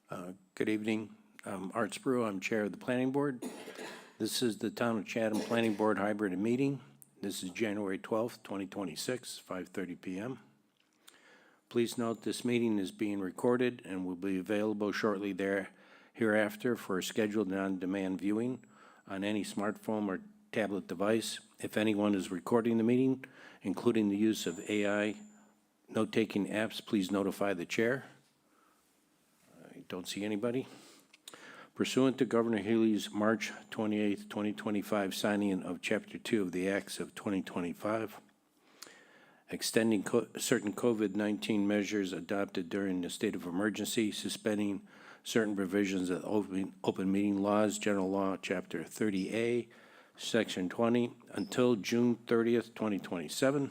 Good evening. I'm Art Spru. I'm Chair of the Planning Board. This is the Town of Chatham Planning Board hybrid meeting. This is January 12th, 2026, 5:30 p.m. Please note this meeting is being recorded and will be available shortly hereafter for scheduled on-demand viewing on any smartphone or tablet device. If anyone is recording the meeting, including the use of AI note-taking apps, please notify the chair. I don't see anybody. Pursuant to Governor Healy's March 28, 2025 signing of Chapter 2 of the Acts of 2025, extending certain COVID-19 measures adopted during the state of emergency, suspending certain provisions of open meeting laws, General Law, Chapter 30A, Section 20, until June 30th, 2027.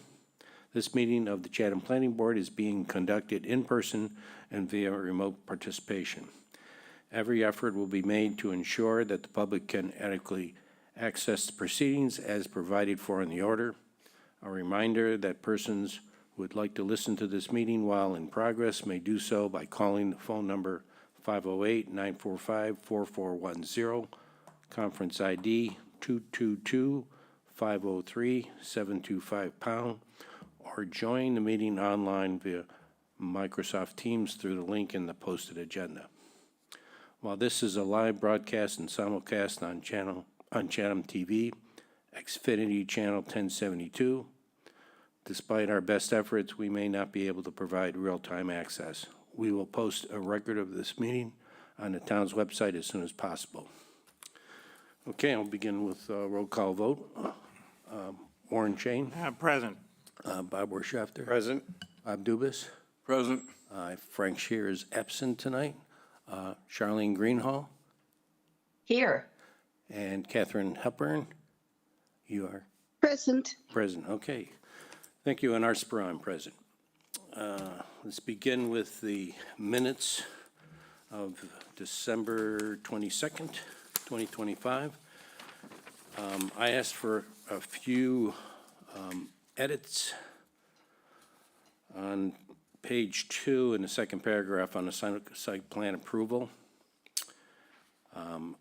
This meeting of the Chatham Planning Board is being conducted in person and via remote participation. Every effort will be made to ensure that the public can adequately access the proceedings as provided for in the order. A reminder that persons who would like to listen to this meeting while in progress may do so by calling the phone number 508-945-4410, conference ID 222-503-725#, or join the meeting online via Microsoft Teams through the link in the posted agenda. While this is a live broadcast and simulcast on Chatham TV, Xfinity Channel 1072, despite our best efforts, we may not be able to provide real-time access. We will post a record of this meeting on the town's website as soon as possible. Okay, I'll begin with a roll call vote. Warren Chain. Present. Bob Werschafter. Present. Bob Dubus. Present. Frank Scheer is absent tonight. Charlene Greenhall. Here. And Catherine Hepburn. You are? Present. Present, okay. Thank you, and Art Spru, I'm present. Let's begin with the minutes of December 22nd, 2025. I asked for a few edits on page 2 in the second paragraph on the site plan approval.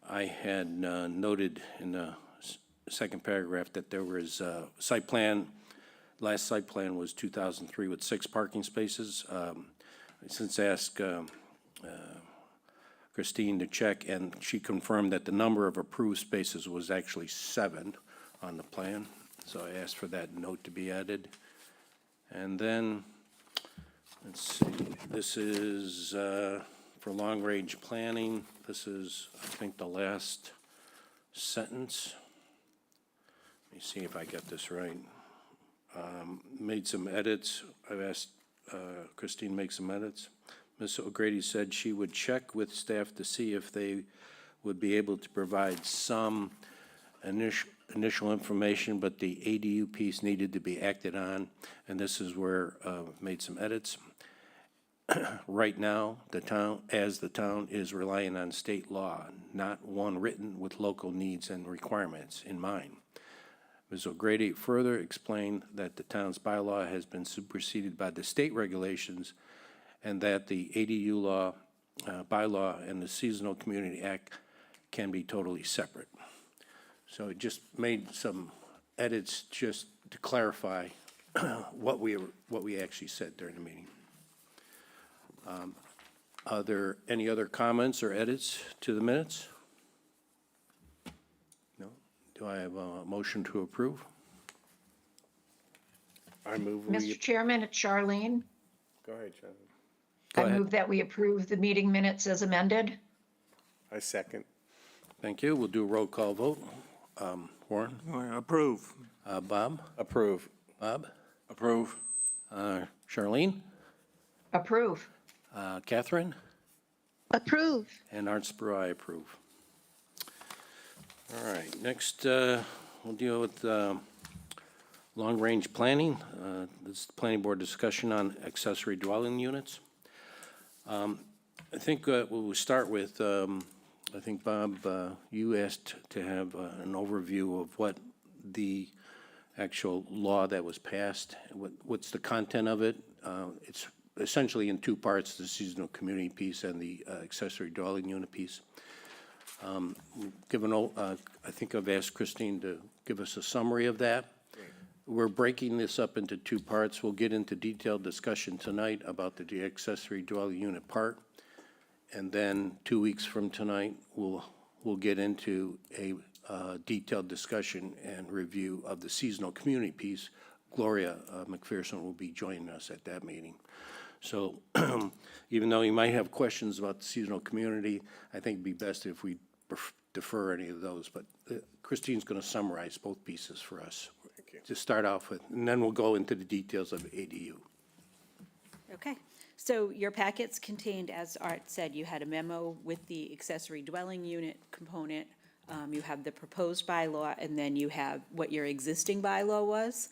I had noted in the second paragraph that there was site plan. Last site plan was 2003 with 6 parking spaces. I since asked Christine to check, and she confirmed that the number of approved spaces was actually 7 on the plan. So I asked for that note to be added. And then, let's see, this is for long-range planning. This is, I think, the last sentence. Let me see if I get this right. Made some edits. I've asked Christine to make some edits. Ms. O'Grady said she would check with staff to see if they would be able to provide some initial information, but the ADU piece needed to be acted on, and this is where I've made some edits. Right now, the town is relying on state law, not one written with local needs and requirements in mind. Ms. O'Grady further explained that the town's bylaw has been superseded by the state regulations and that the ADU law, bylaw and the Seasonal Community Act can be totally separate. So it just made some edits just to clarify what we actually said during the meeting. Are there any other comments or edits to the minutes? No? Do I have a motion to approve? I move. Mr. Chairman, it's Charlene. Go ahead, Charlie. Go I ahead. move that we approve the meeting minutes as amended. I second. Thank you. We'll do a roll call vote. Warren? Approve. Bob? Approve. Bob? Approve. Charlene? Approve. Catherine? Approve. And Art Spru, I approve. All right, next we'll deal with long-range planning. This is the planning board discussion on accessory dwelling units. I think we'll start with, I think, Bob, you asked to have an overview of what the actual law that was passed, what's the content of it. It's essentially in two parts, the seasonal community piece and the accessory dwelling unit piece. I think I've asked Christine to give us a summary of that. We're breaking this up into two parts. We'll get into detailed discussion tonight about the accessory dwelling unit part. And then 2 weeks from tonight, we'll get into a detailed discussion and review of the seasonal community piece. Gloria McPherson will be joining us at that meeting. So even though you might have questions about the seasonal community, I think it'd be best if we defer any of those. But Christine's going to summarize both pieces for us to start off with, and then we'll go into the details of ADU. Okay, so your packets contained, as Art said, you had a memo with the accessory dwelling unit component. You have the proposed bylaw, and then you have what your existing bylaw was.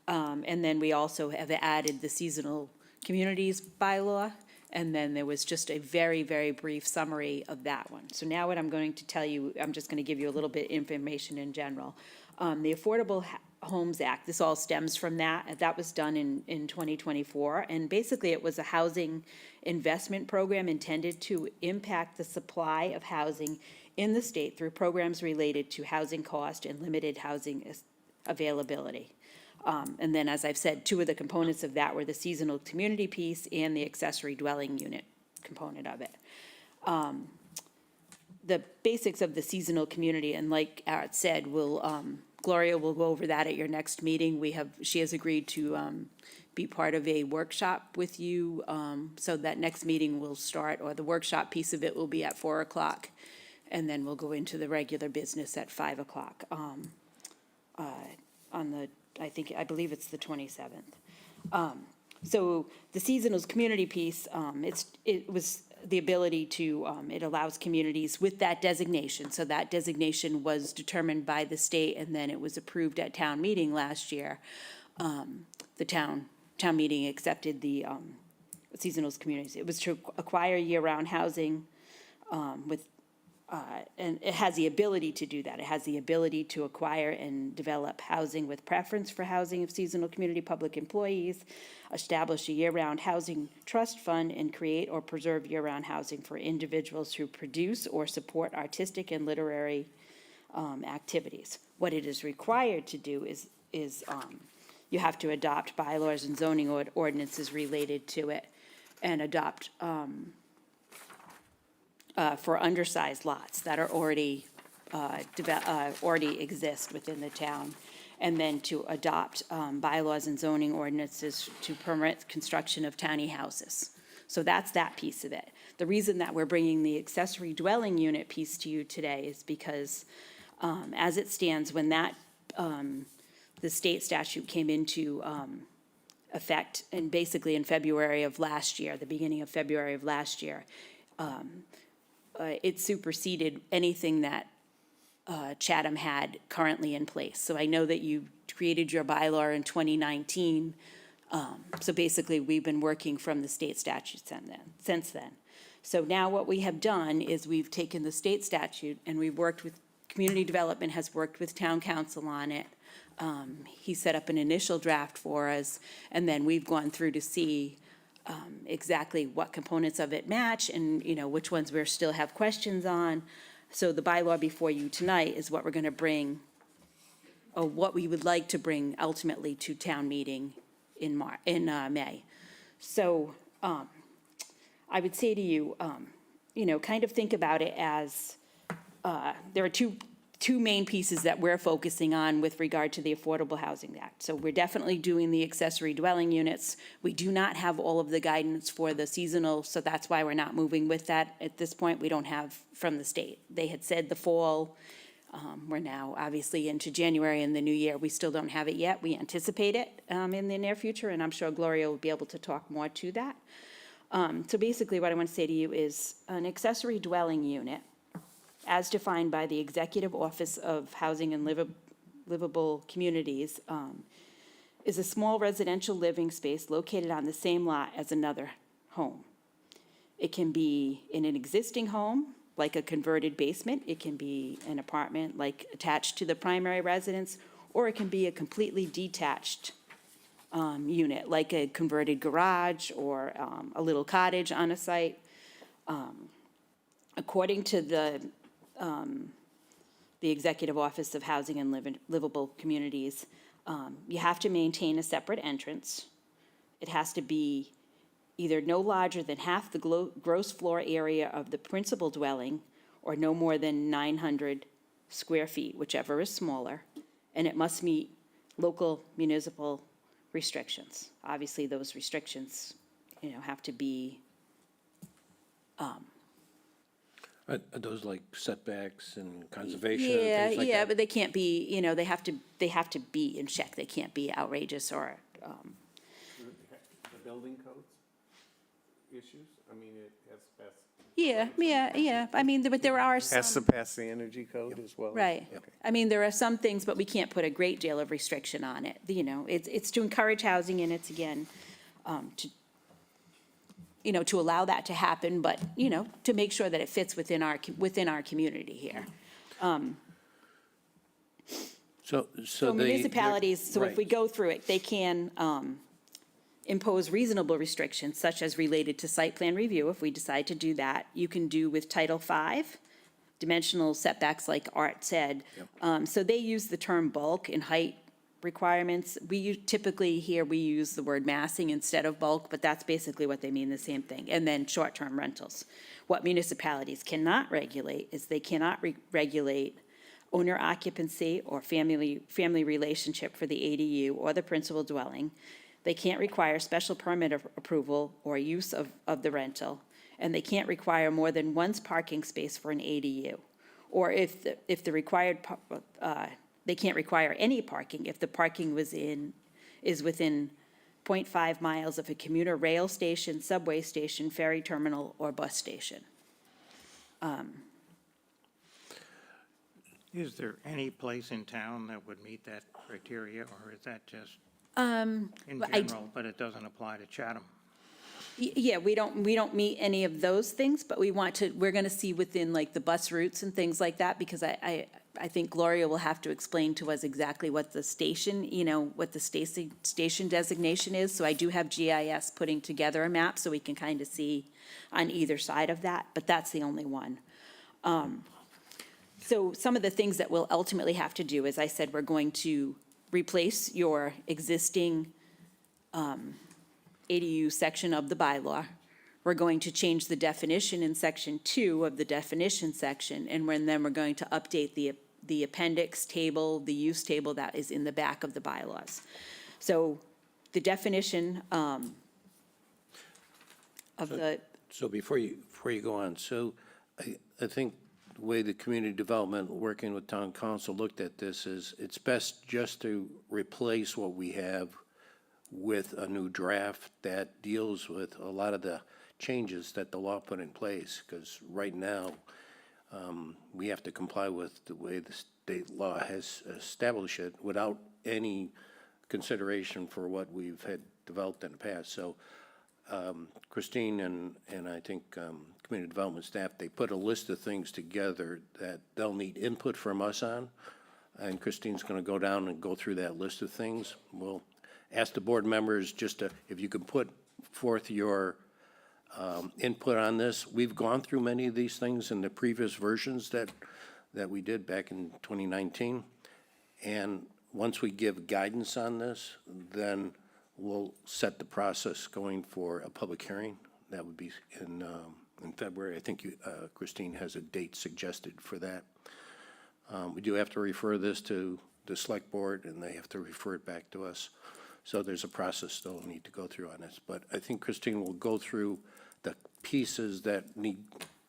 And then we also have added the seasonal communities bylaw, and then there was just a very, very brief summary of that one. So now what I'm going to tell you, I'm just going to give you a little bit of information in general. The Affordable Homes Act, this all stems from that. That was done in 2024, and basically it was a housing investment program intended to impact the supply of housing in the state through programs related to housing cost and limited housing availability. And then, as I've said, two of the components of that were the seasonal community piece and the accessory dwelling unit component of it. The basics of the seasonal community, and like Art said, Gloria will go over that at your next meeting. She has agreed to be part of a workshop with you, so that next meeting will start, or the workshop piece of it will be at 4 o'clock, and then we'll go into the regular business at 5 o'clock on the, I believe it's the 27th. So the seasonals community piece, it was the ability to, it allows communities with that designation. So that designation was determined by the state, and then it was approved at town meeting last year. The town meeting accepted the seasonals communities. It was to acquire year-round housing and it has the ability to do that. It has the ability to acquire and develop housing with preference for housing of seasonal community public employees, establish a year-round housing trust fund, and create or preserve year-round housing for individuals who produce or support artistic and literary activities. What it is required to do is you have to adopt bylaws and zoning ordinances related to it, and adopt for undersized lots that are already exist within the town, and then to adopt bylaws and zoning ordinances to permit construction of tiny houses. So that's that piece of it. The reason that we're bringing the accessory dwelling unit piece to you today is because as it stands, when that the state statute came into effect, and basically in February of last year, the beginning of February of last year, it superseded anything that Chatham had currently in place. So I know that you created your bylaw in 2019. So basically, we've been working from the state statute since then. So now what we have done is we've taken the state statute, and we've worked with, community development has worked with town council on it. He set up an initial draft for us, and then we've gone through to see exactly what components of it match, and which ones we still have questions on. So the bylaw before you tonight is what we're going to bring, or what we would like to bring ultimately to town meeting in May. So I would say to you, kind of think about it as there are two main pieces that we're focusing on with regard to the Affordable Housing Act. So we're definitely doing the accessory dwelling units. We do not have all of the guidance for the seasonal, so that's why we're not moving with that at this point. We don't have from the state. They had said the fall. We're now obviously into January and the new year. We still don't have it yet. We anticipate it in the near future, and I'm sure Gloria will be able to talk more to that. So basically what I want to say to you is an accessory dwelling unit, as defined by the Executive Office of Housing and Livable Communities, is a small residential living space located on the same lot as another home. It can be in an existing home, like a converted basement. It can be an apartment, like attached to the primary residence, or it can be a completely detached unit, like a converted garage or a little cottage on a site. According to the Executive Office of Housing and Livable Communities, you have to maintain a separate entrance. It has to be either no larger than half the gross floor area of the principal dwelling, or no more than 900 square feet, whichever is smaller, and it must meet local municipal restrictions. Obviously, those restrictions, have to be, Are those like setbacks and conservation and yeah, things like yeah, that? but they can't be, they have to be in check. They can't be outrageous or, The building codes issues? I mean, it has passed. yeah. I mean, but there are some. Has to pass the energy code as well? Right. Okay. I mean, there are some things, but we can't put a great deal of restriction on it. It's to encourage housing, and it's again, to allow that to happen, but, to make sure that it fits within our community here. So So they- municipalities, so if we right. go through it, they can impose reasonable restrictions such as related to site plan review, if we decide to do that. You can do with Title V, dimensional setbacks like Art said. So they use the term bulk and height requirements. Typically here, we use the word massing instead of bulk, but that's basically what they mean, the same thing. And then short-term rentals. What municipalities cannot regulate is they cannot regulate owner occupancy or family relationship for the ADU or the principal dwelling. They can't require special permit approval or use of the rental, and they can't require more than one parking space for an ADU. Or if the required, they can't require any parking if the parking is within 0.5 miles of a commuter rail station, subway station, ferry terminal, or bus station. Is there any place in town that would meet that criteria, or is that just in general, but it doesn't apply to Chatham? Yeah, we don't meet any of those things, but we're gonna see within like the bus routes and things like that, because I think Gloria will have to explain to us exactly what the station, what the station designation is. So I do have GIS putting together a map so we can kind of see on either side of that, but that's the only one. So some of the things that we'll ultimately have to do, as I said, we're going to replace your existing ADU section of the bylaw. We're going to change the definition in section 2 of the definition section, and then we're going to update the appendix table, the use table that is in the back of the bylaws. So the definition of the, So before you go on, so I think the way the community development, working with town council, looked at this is it's best just to replace what we have with a new draft that deals with a lot of the changes that the law put in place, because right now, we have to comply with the way the state law has established it without any consideration for what we've had developed in the past. So Christine and I think community development staff, they put a list of things together that they'll need input from us on, and Christine's going to go down and go through that list of things. We'll ask the board members just to, if you can put forth your input on this. We've gone through many of these things in the previous versions that we did back in 2019, and once we give guidance on this, then we'll set the process going for a public hearing. That would be in February. I think Christine has a date suggested for that. We do have to refer this to the select board, and they have to refer it back to us. So there's a process still we need to go through on this. But I think Christine will go through the pieces that need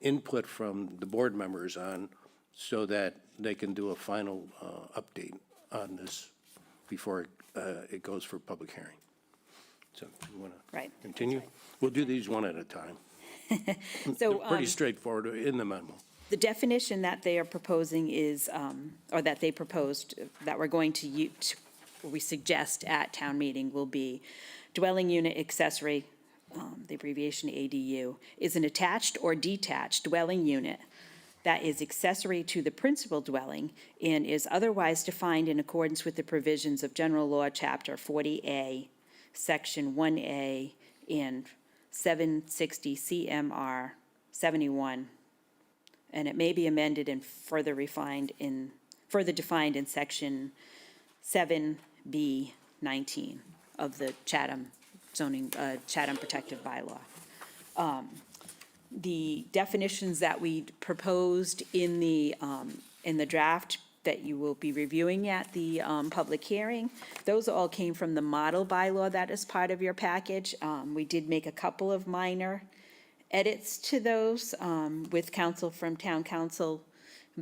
input from the board members on, so that they can do a final update on this before it goes for public hearing. So you want to Right. continue? We'll do these one at a time. so. Pretty straightforward in the memo. The definition that they are proposing is, or that they proposed, that we're going to use, we suggest at town meeting will be dwelling unit accessory, the abbreviation ADU, is an attached or detached dwelling unit that is accessory to the principal dwelling and is otherwise defined in accordance with the provisions of General Law, Chapter 40A, Section 1A and 760 CMR 71. And it may be amended and further defined in Section 7B 19 of the Chatham zoning, Chatham protective bylaw. The definitions that we proposed in the draft that you will be reviewing at the public hearing, those all came from the model bylaw that is part of your package. We did make a couple of minor edits to those with counsel from town council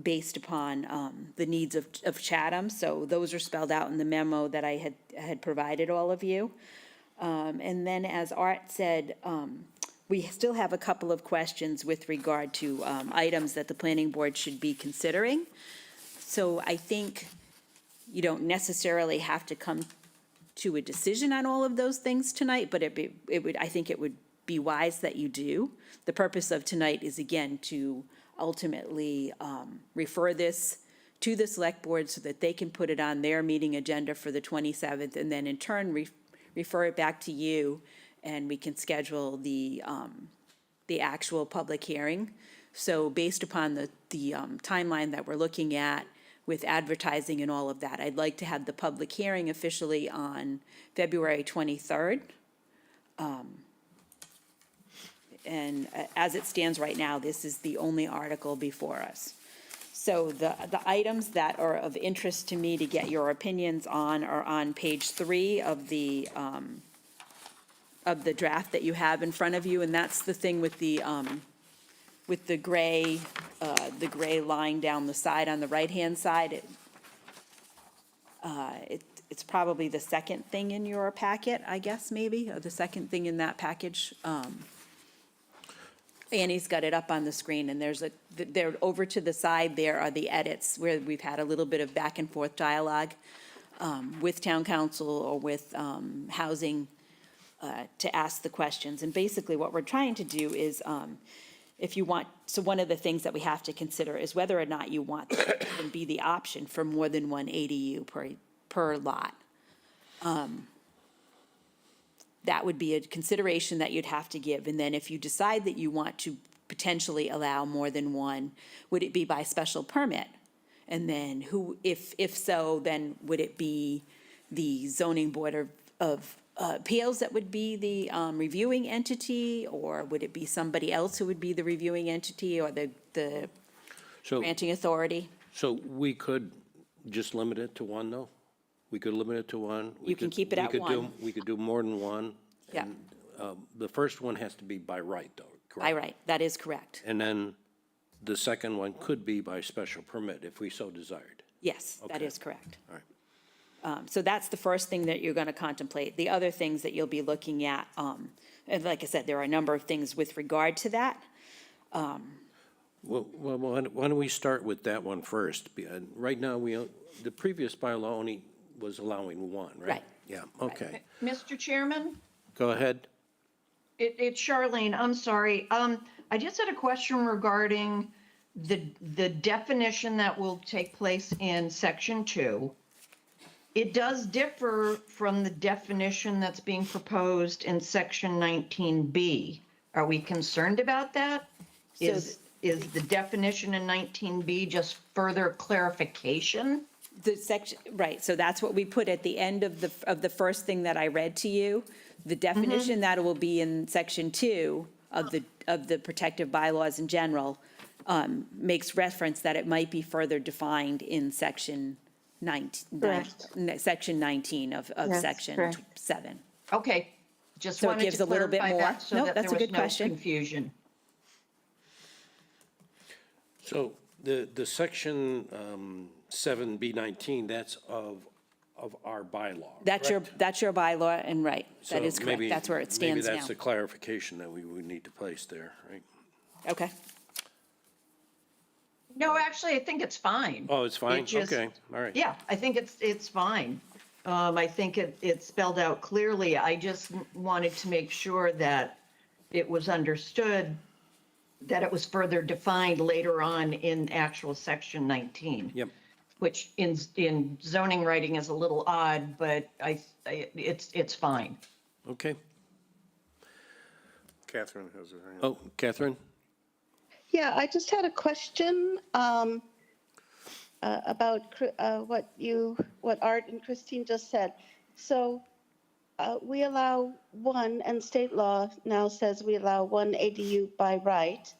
based upon the needs of Chatham. So those are spelled out in the memo that I had provided all of you. And then, as Art said, we still have a couple of questions with regard to items that the planning board should be considering. So I think you don't necessarily have to come to a decision on all of those things tonight, but I think it would be wise that you do. The purpose of tonight is, again, to ultimately refer this to the select board so that they can put it on their meeting agenda for the 27th, and then in turn refer it back to you, and we can schedule the actual public hearing. So based upon the timeline that we're looking at with advertising and all of that, I'd like to have the public hearing officially on February 23rd. And as it stands right now, this is the only article before us. So the items that are of interest to me to get your opinions on are on page 3 of the draft that you have in front of you, and that's the thing with the gray line down the side on the right-hand side. It's probably the second thing in your packet, I guess, maybe, or the second thing in that package. Annie's got it up on the screen, and there over to the side there are the edits where we've had a little bit of back and forth dialogue with town council or with housing to ask the questions. And basically what we're trying to do is, if you want, so one of the things that we have to consider is whether or not you want there to even be the option for more than one ADU per lot. That would be a consideration that you'd have to give. And then if you decide that you want to potentially allow more than one, would it be by special permit? And then if so, then would it be the zoning board of appeals that would be the reviewing entity, or would it be somebody else who would be the reviewing entity, or the So, granting authority? so we could just limit it to one, though? We could limit it to one? You can keep it at one. We could do more than one. Yeah. And, the first one has to be by right, though, correct? By right, that is correct. And then the second one could be by special permit if we so desired. Yes, that Okay. is correct. All right. So that's the first thing that you're going to contemplate. The other things that you'll be looking at, and like I said, there are a number of things with regard to that. Well, why don't we start with that one first? Right now, the previous bylaw only was allowing one, right? Right. Yeah, okay. Mr. Chairman, Go ahead. it's Charlene, I'm sorry. I just had a question regarding the definition that will take place in section 2. It does differ from the definition that's being proposed in section 19B. Are we concerned about that? Is the definition in 19B just further clarification? The section, right, so that's what we put at the end of the first thing that I read to you. The definition that will be in section 2 of the protective bylaws in general makes reference that it might be further defined in section 19 of Yes, section correct. 7. Okay, just So it wanted gives to a little bit clarify more. that so No, that that's there a was good no question. confusion. So the section 7B19, that's of our bylaw, That's your bylaw, and right, that So is correct, maybe- that's where it stands now. Maybe that's the clarification that we would need to place there, right? Okay, No, actually, I think it's fine. Oh, it's fine? It just- Okay, all right. Yeah, I think it's fine. I think it's spelled out clearly. I just wanted to make sure that it was understood that it was further defined later on in actual section 19. Yep. Which in zoning writing is a little odd, but it's fine. Okay. Catherine has her hand. Oh, Catherine? Yeah, I just had a question about what Art and Christine just said. So we allow one, and state law now says we allow one ADU by right.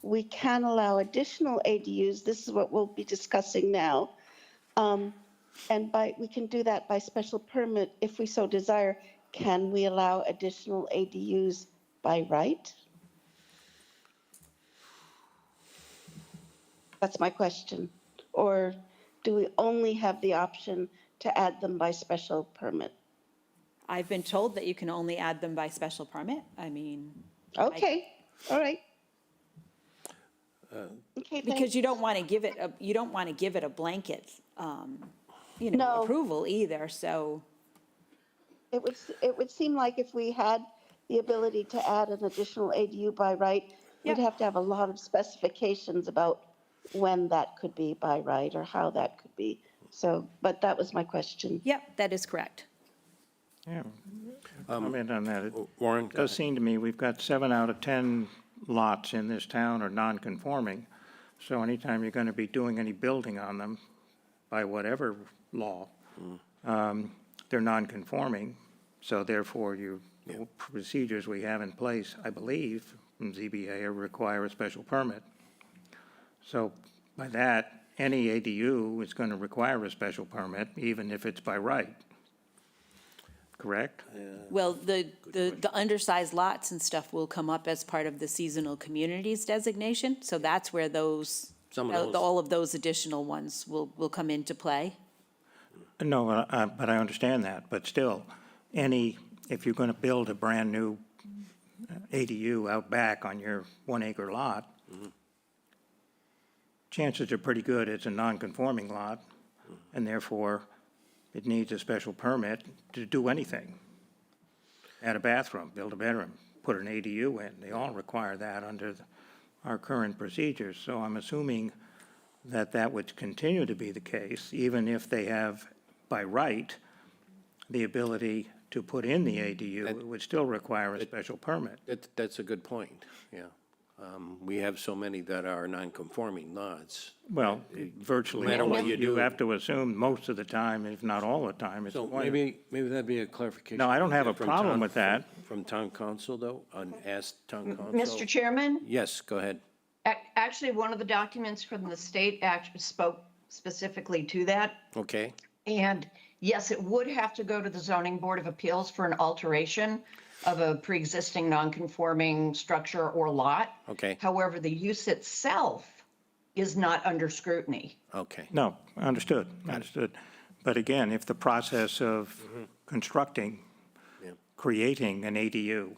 We can allow additional ADUs. This is what we'll be discussing now. And we can do that by special permit if we so desire. Can we allow additional ADUs by right? That's my question. Or do we only have the option to add them by special permit? I've been told that you can only add them by special permit. I mean, Okay, all right. Okay, because thanks. you don't want to give it a blanket, No. approval either, so. It would seem like if we had the ability to add an additional ADU by right, we'd Yeah. have to have a lot of specifications about when that could be by right or how that could be. So, but that was my question. Yep, that is correct. Yeah. Comment on that. It Warren? go does ahead. seem to me we've got 7 out of 10 lots in this town are non-conforming. So anytime you're going to be doing any building on them, by whatever law, they're non-conforming. So therefore, the procedures we have in place, I believe, from ZBA require a special permit. So by that, any ADU is going to require a special permit, even if it's by right. Correct? Well, the undersized lots and stuff will come up as part of the seasonal communities designation, so that's where those, Some of those. all of those additional ones will come into play. No, but I understand that, but still, if you're going to build a brand-new ADU out back on your 1-acre lot, chances are pretty good it's a non-conforming lot, and therefore, it needs a special permit to do anything. Add a bathroom, build a bedroom, put an ADU in, they all require that under our current procedures, so I'm assuming that that would continue to be the case, even if they have, by right, the ability to put in the ADU, it would still require a special permit. That's a good point, yeah. We have so many that are non-conforming lots. Well, virtually, No matter what you do. have to assume most of the time, if not all the time, it's So appointed. maybe that'd be a clarification. No, I don't have a from problem town- with that. From town council, though, ask town council. Mr. Chairman, Yes, go ahead. actually, one of the documents from the state actually spoke specifically to that. Okay, And yes, it would have to go to the zoning board of appeals for an alteration of a pre-existing non-conforming structure or lot. okay, However, the use itself is not under scrutiny. okay. No, understood. But again, if the process of constructing, Yeah. creating an ADU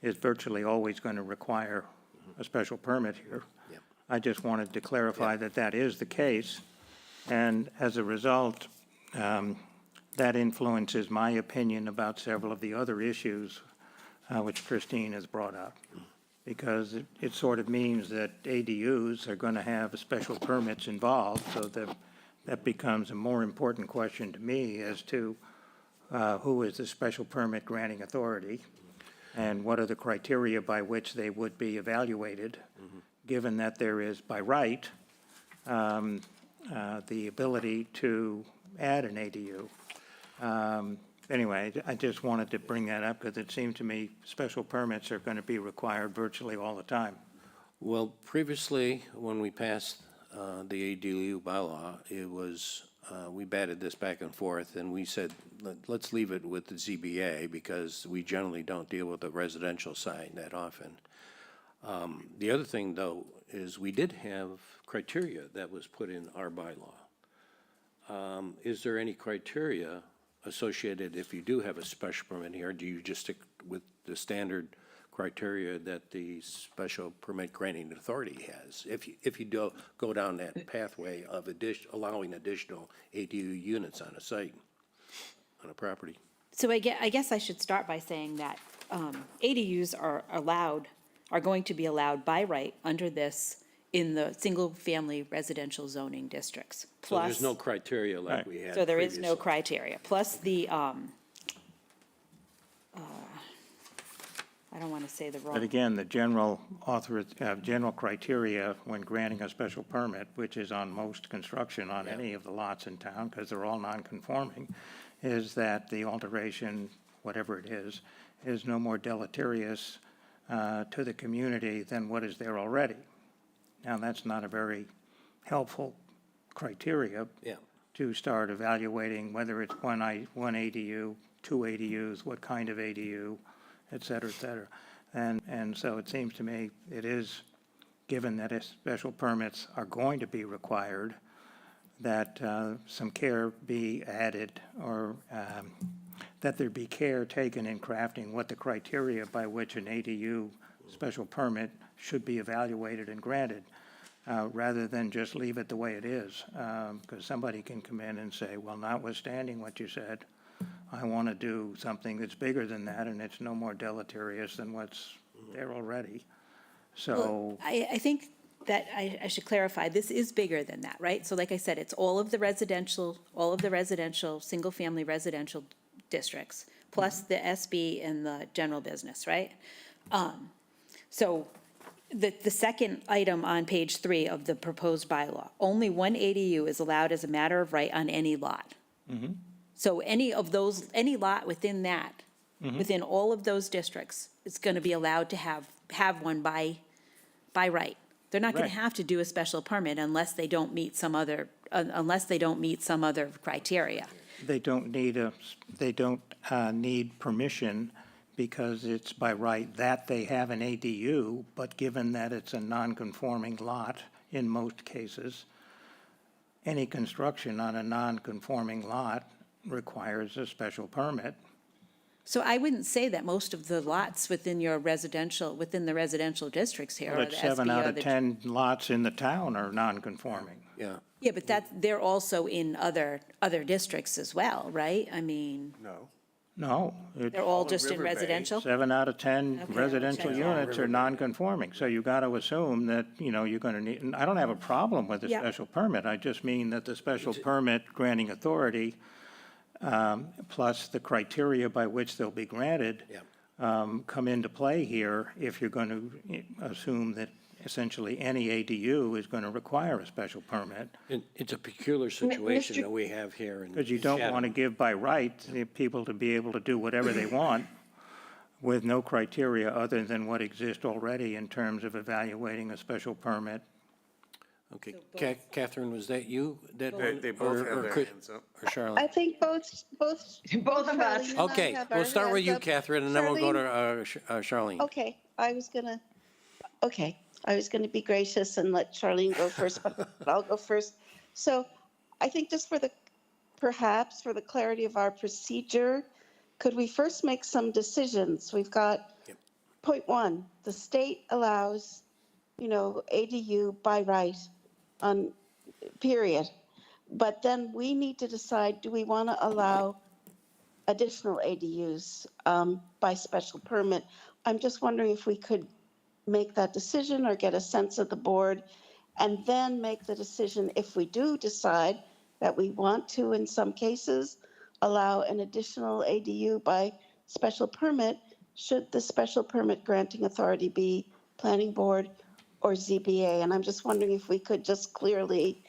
is virtually always going to require a special permit here, Yeah. I just wanted to clarify that that is the case. And as a result, that influences my opinion about several of the other issues which Christine has brought up. Because it sort of means that ADUs are going to have special permits involved, so that becomes a more important question to me as to who is the special permit granting authority, and what are the criteria by which they would be evaluated, given that there is, by right, the ability to add an ADU. Anyway, I just wanted to bring that up because it seemed to me special permits are going to be required virtually all the time. Well, previously, when we passed the ADU bylaw, it was, we batted this back and forth, and we said, let's leave it with the ZBA, because we generally don't deal with the residential side that often. The other thing, though, is we did have criteria that was put in our bylaw. Is there any criteria associated if you do have a special permit here? Do you just stick with the standard criteria that the special permit granting authority has? If you do go down that pathway of allowing additional ADU units on a site, on a property? So I guess I should start by saying that ADUs are going to be allowed by right under this in the single-family residential zoning districts. So there's Plus, no criteria like we had so there is no previously. criteria. Plus I don't want to say the But wrong. again, the general criteria when granting a special permit, which is on most construction on any of the lots in town, because they're all non-conforming, is that the alteration, whatever it is no more deleterious to the community than what is there already. Now, that's not a very helpful criteria Yeah. to start evaluating whether it's one ADU, two ADUs, what kind of ADU, et cetera, et cetera. And so it seems to me it is, given that if special permits are going to be required, that some care be added, or that there be care taken in crafting what the criteria by which an ADU special permit should be evaluated and granted, rather than just leave it the way it is. Because somebody can come in and say, well, notwithstanding what you said, I want to do something that's bigger than that, and it's no more deleterious than what's there already. So, I think that I should clarify, this is bigger than that, right? So like I said, it's all of the residential, single-family residential districts, plus the SB and the general business, right? So the second item on page 3 of the proposed bylaw, only one ADU is allowed as a matter of right on any lot. So any lot within that, within all of those districts, is going to be allowed to have one by right. They're not going Right. to have to do a special permit unless they don't meet some other criteria. they don't need permission because it's by right that they have an ADU, but given that it's a non-conforming lot in most cases, any construction on a non-conforming lot requires a special permit. So I wouldn't say that most of the lots within the residential districts here But are the SB 7 out or of the. 10 lots in the town are non-conforming. Yeah. Yeah, but they're also in other districts as well, right? I mean, No. No, it's they're all in just in River Bay. residential? 7 out of 10 Okay, residential check. units are non-conforming. So you got to assume that, you're going to need, and I don't have a problem with a Yeah. special permit. I just mean that the special permit granting authority, plus the criteria by which they'll be granted, come into play here if you're going to assume that essentially any ADU is going to require a special permit. It's a peculiar situation Mr. that we have here in Because you don't want to Chatham. give by right the people to be able to do whatever they want with no criteria other than what exists already in terms of evaluating a special permit. Okay, Catherine, was that you? They both have their hands up. Or Charlotte? I think both Both of us. Charlene and I Okay, have we'll our start with hands you, up. Catherine, and then we'll go Charlene? to Charlene. Okay, I was gonna be gracious and let Charlene go first, but I'll go first. So I think just perhaps for the clarity of our procedure, could we first make some decisions? We've got point 1, the state allows, ADU by right on, period. But then we need to decide, do we want to allow additional ADUs by special permit? I'm just wondering if we could make that decision or get a sense of the board, and then make the decision if we do decide that we want to, in some cases, allow an additional ADU by special permit, should the special permit granting authority be planning board or ZBA? And I'm just wondering if we could just clearly,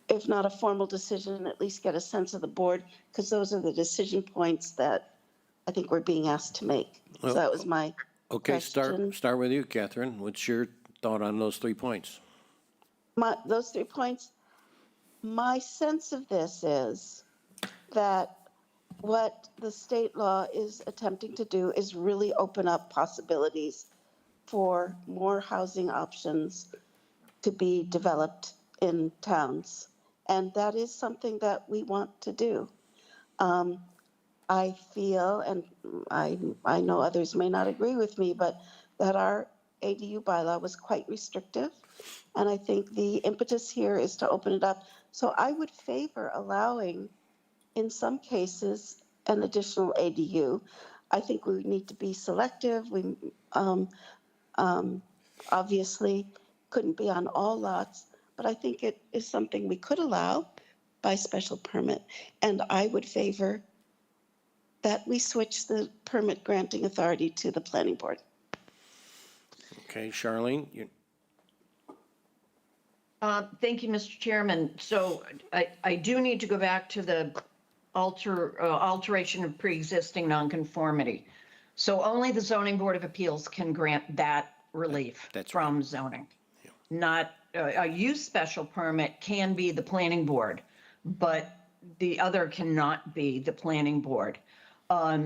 if not a formal decision, at least get a sense of the board, because those are the decision points that I think we're being asked to make. So that was my Okay, question. start with you, Catherine. What's your thought on those 3 points? Those 3 points, my sense of this is that what the state law is attempting to do is really open up possibilities for more housing options to be developed in towns. And that is something that we want to do. I feel, and I know others may not agree with me, but that our ADU bylaw was quite restrictive. And I think the impetus here is to open it up. So I would favor allowing, in some cases, an additional ADU. I think we need to be selective. We obviously couldn't be on all lots, but I think it is something we could allow by special permit. And I would favor that we switch the permit granting authority to the planning board. Okay, Charlene, you, Thank you, Mr. Chairman. So I do need to go back to the alteration of pre-existing nonconformity. So only the zoning board of appeals can grant that relief That's right. from zoning. Not, a use special permit can be the planning board, but the other cannot be the planning board.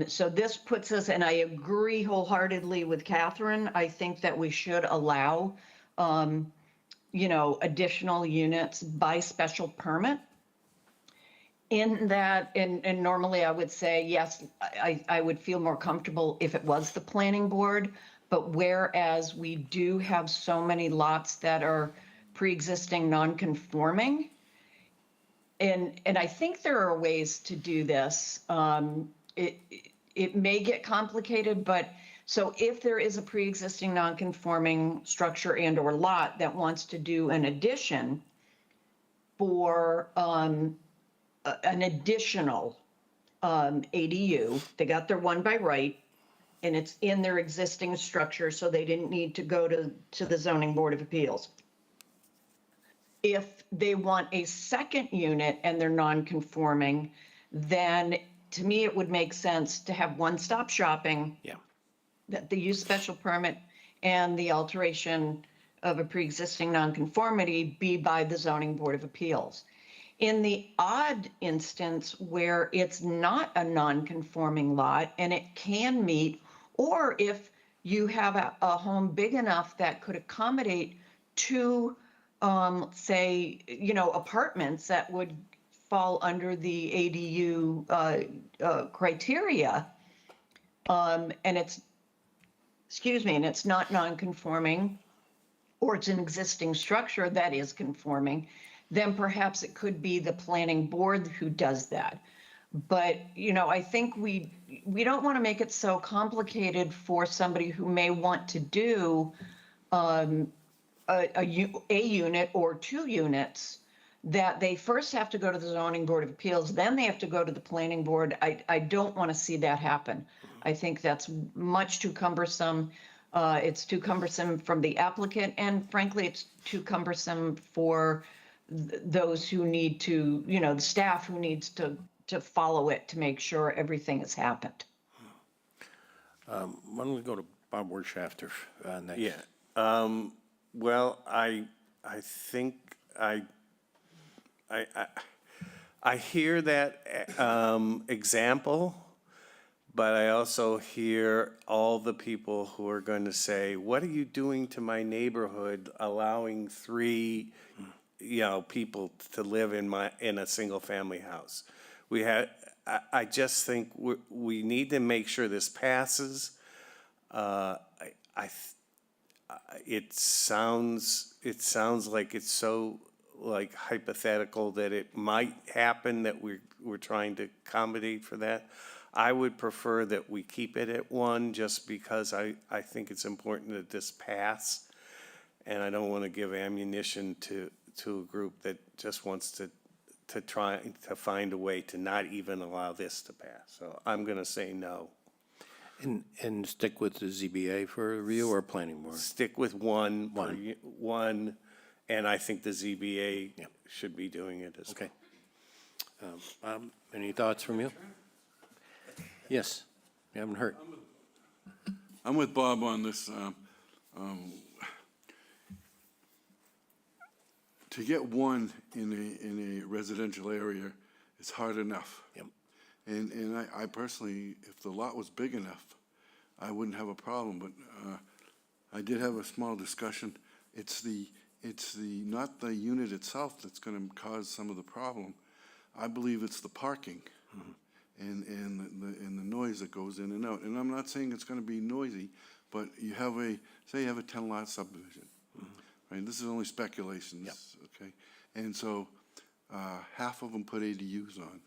So this puts us, and I agree wholeheartedly with Catherine, I think that we should allow, additional units by special permit. In that, and normally I would say, yes, I would feel more comfortable if it was the planning board, but whereas we do have so many lots that are pre-existing non-conforming, and I think there are ways to do this. It may get complicated, but so if there is a pre-existing non-conforming structure and or lot that wants to do an addition for an additional ADU, they got their one by right, and it's in their existing structure, so they didn't need to go to the zoning board of appeals. If they want a second unit and they're non-conforming, then to me, it would make sense to have one-stop shopping. yeah, That the use special permit and the alteration of a pre-existing nonconformity be by the zoning board of appeals. In the odd instance where it's not a non-conforming lot and it can meet, or if you have a home big enough that could accommodate two, say, apartments that would fall under the ADU criteria, and it's not non-conforming, or it's an existing structure that is conforming, then perhaps it could be the planning board who does that. But, I think we don't want to make it so complicated for somebody who may want to do a unit or two units, that they first have to go to the zoning board of appeals, then they have to go to the planning board. I don't want to see that happen. I think that's much too cumbersome. It's too cumbersome from the applicant, and frankly, it's too cumbersome for those who need to, the staff who needs to follow it to make sure everything has happened. why don't we go to Bob Wertschafter next? Yeah. Well, I think I hear that example, but I also hear all the people who are going to say, what are you doing to my neighborhood, allowing three, people to live in a single family house? I just think we need to make sure this passes. It sounds like it's so like hypothetical that it might happen, that we're trying to accommodate for that. I would prefer that we keep it at one, just because I think it's important that this pass. And I don't want to give ammunition to a group that just wants to try to find a way to not even allow this to pass. So I'm going to say no. And stick with the ZBA for review or planning board? Stick with one, and I think the ZBA should be doing it as well. Okay. Any thoughts from you? Yes, you haven't heard. I'm with Bob on this. To get one in a residential area is hard enough. Yep. And I personally, if the lot was big enough, I wouldn't have a problem, but I did have a small discussion. It's not the unit itself that's gonna cause some of the problem. I believe it's the parking and the noise that goes in and out. And I'm not saying it's gonna be noisy, but say you have a 10-lot subdivision, right? This is only speculations, okay? And so half of them put ADUs on.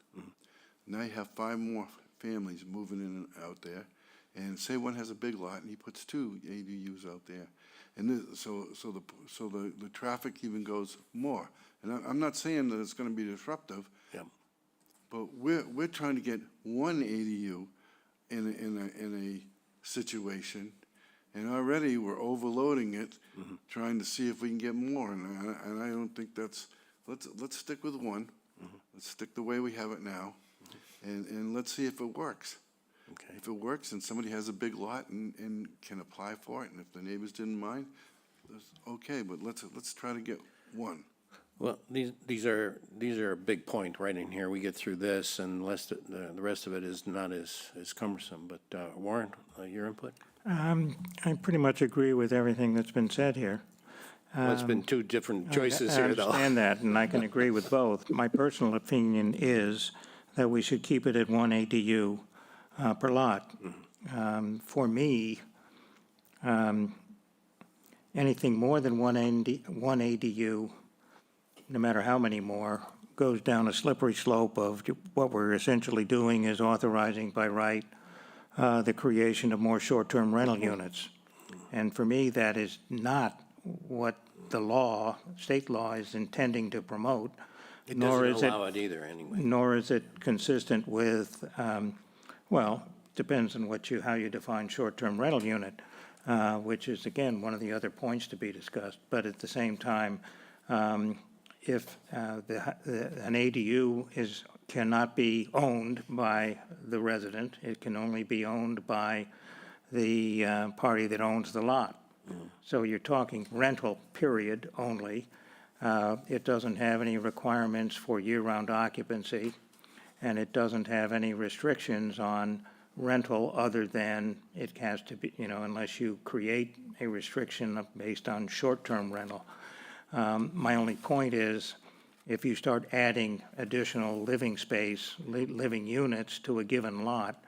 Now you have 5 more families moving in and out there, and say one has a big lot and he puts 2 ADUs out there, and so the traffic even goes more. And I'm not saying that it's going to be disruptive, Yep. but we're trying to get one ADU in a situation, and already we're overloading it, trying to see if we can get more, and I don't think that's, let's stick with one. Let's stick the way we have it now, and let's see if it works. Okay. If it works and somebody has a big lot and can apply for it, and if the neighbors didn't mind, that's okay, but let's try to get one. Well, these are a big point right in here. We get through this, and the rest of it is not as cumbersome. But Warren, your input? I pretty much agree with everything that's been said here. Well, it's been two different choices I here, though. understand that, and I can agree with both. My personal opinion is that we should keep it at 1 ADU per lot. For me, anything more than one ADU, no matter how many more, goes down a slippery slope of what we're essentially doing is authorizing by right the creation of more short-term rental units. And for me, that is not what the law, state law, is intending to promote. It nor doesn't is allow it either, anyway. Nor is it consistent with, well, depends on how you define short-term rental unit, which is, again, one of the other points to be discussed. But at the same time, if an ADU cannot be owned by the resident, it can only be owned by the party that owns the lot. So you're talking rental, period, only. It doesn't have any requirements for year-round occupancy, and it doesn't have any restrictions on rental other than it has to be, unless you create a restriction based on short-term rental. My only point is, if you start adding additional living space, living units to a given lot,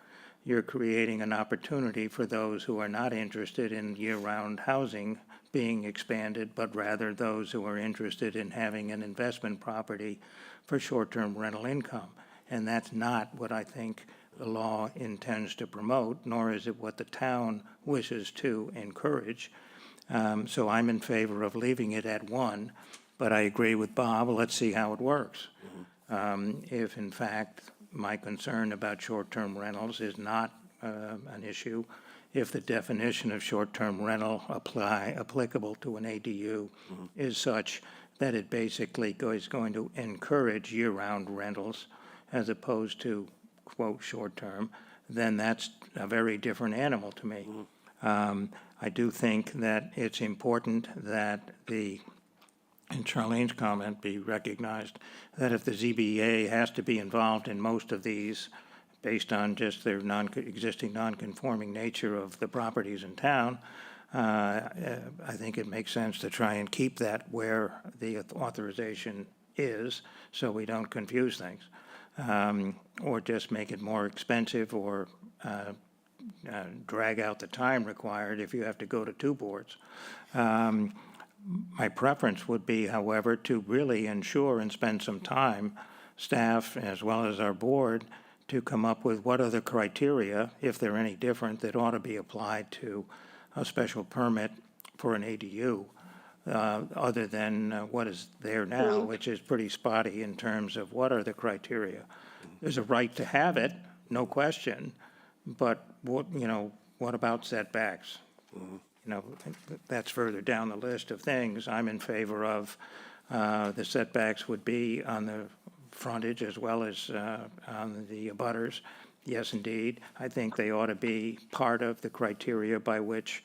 you're creating an opportunity for those who are not interested in year-round housing being expanded, but rather those who are interested in having an investment property for short-term rental income. And that's not what I think the law intends to promote, nor is it what the town wishes to encourage. So I'm in favor of leaving it at 1, but I agree with Bob, let's see how it works. If in fact my concern about short-term rentals is not an issue, if the definition of short-term rental applicable to an ADU is such that it basically is going to encourage year-round rentals as opposed to, quote, short-term, then that's a very different animal to me. I do think that it's important that in Charlene's comment, be recognized that if the ZBA has to be involved in most of these based on just their existing non-conforming nature of the properties in town, I think it makes sense to try and keep that where the authorization is so we don't confuse things, or just make it more expensive or drag out the time required if you have to go to 2 boards. My preference would be, however, to really ensure and spend some time, staff as well as our board, to come up with what are the criteria, if they're any different, that ought to be applied to a special permit for an ADU, other than what is there now, which is pretty spotty in terms of what are the criteria. There's a right to have it, no question, but what about setbacks? That's further down the list of things. I'm in favor of the setbacks would be on the frontage as well as on the abutters. Yes, indeed. I think they ought to be part of the criteria by which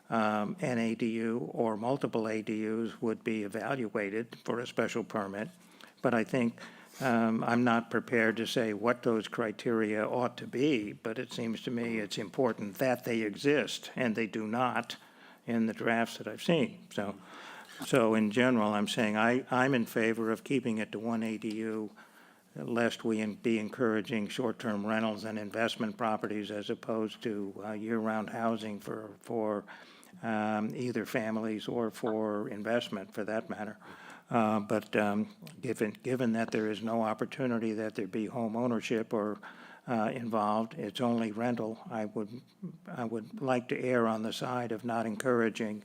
an ADU or multiple ADUs would be evaluated for a special permit. But I think I'm not prepared to say what those criteria ought to be, but it seems to me it's important that they exist, and they do not in the drafts that I've seen. So in general, I'm saying I'm in favor of keeping it to 1 ADU, lest we be encouraging short-term rentals and investment properties as opposed to year-round housing for either families or for investment, for that matter. But given that there is no opportunity that there be home ownership or involved, it's only rental, I would like to err on the side of not encouraging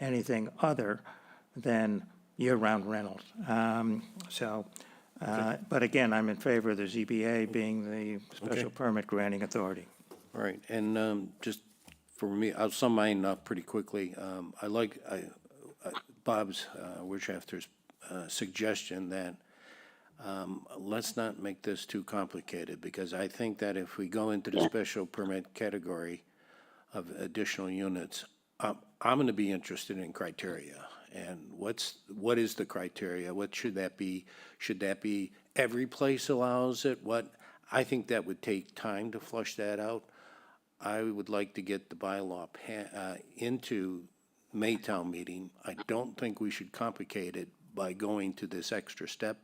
anything other than year-round rentals. But again, I'm in favor of the ZBA being the special permit granting authority. All right, and just for me, I'll sum mine up pretty quickly. I like Bob's, Wirtschafter's suggestion that let's not make this too complicated, because I think that if we go into the special permit category of additional units, I'm going to be interested in criteria. And what is the criteria? What should that be? Should that be every place allows it? I think that would take time to flush that out. I would like to get the bylaw into Maytown meeting. I don't think we should complicate it by going to this extra step.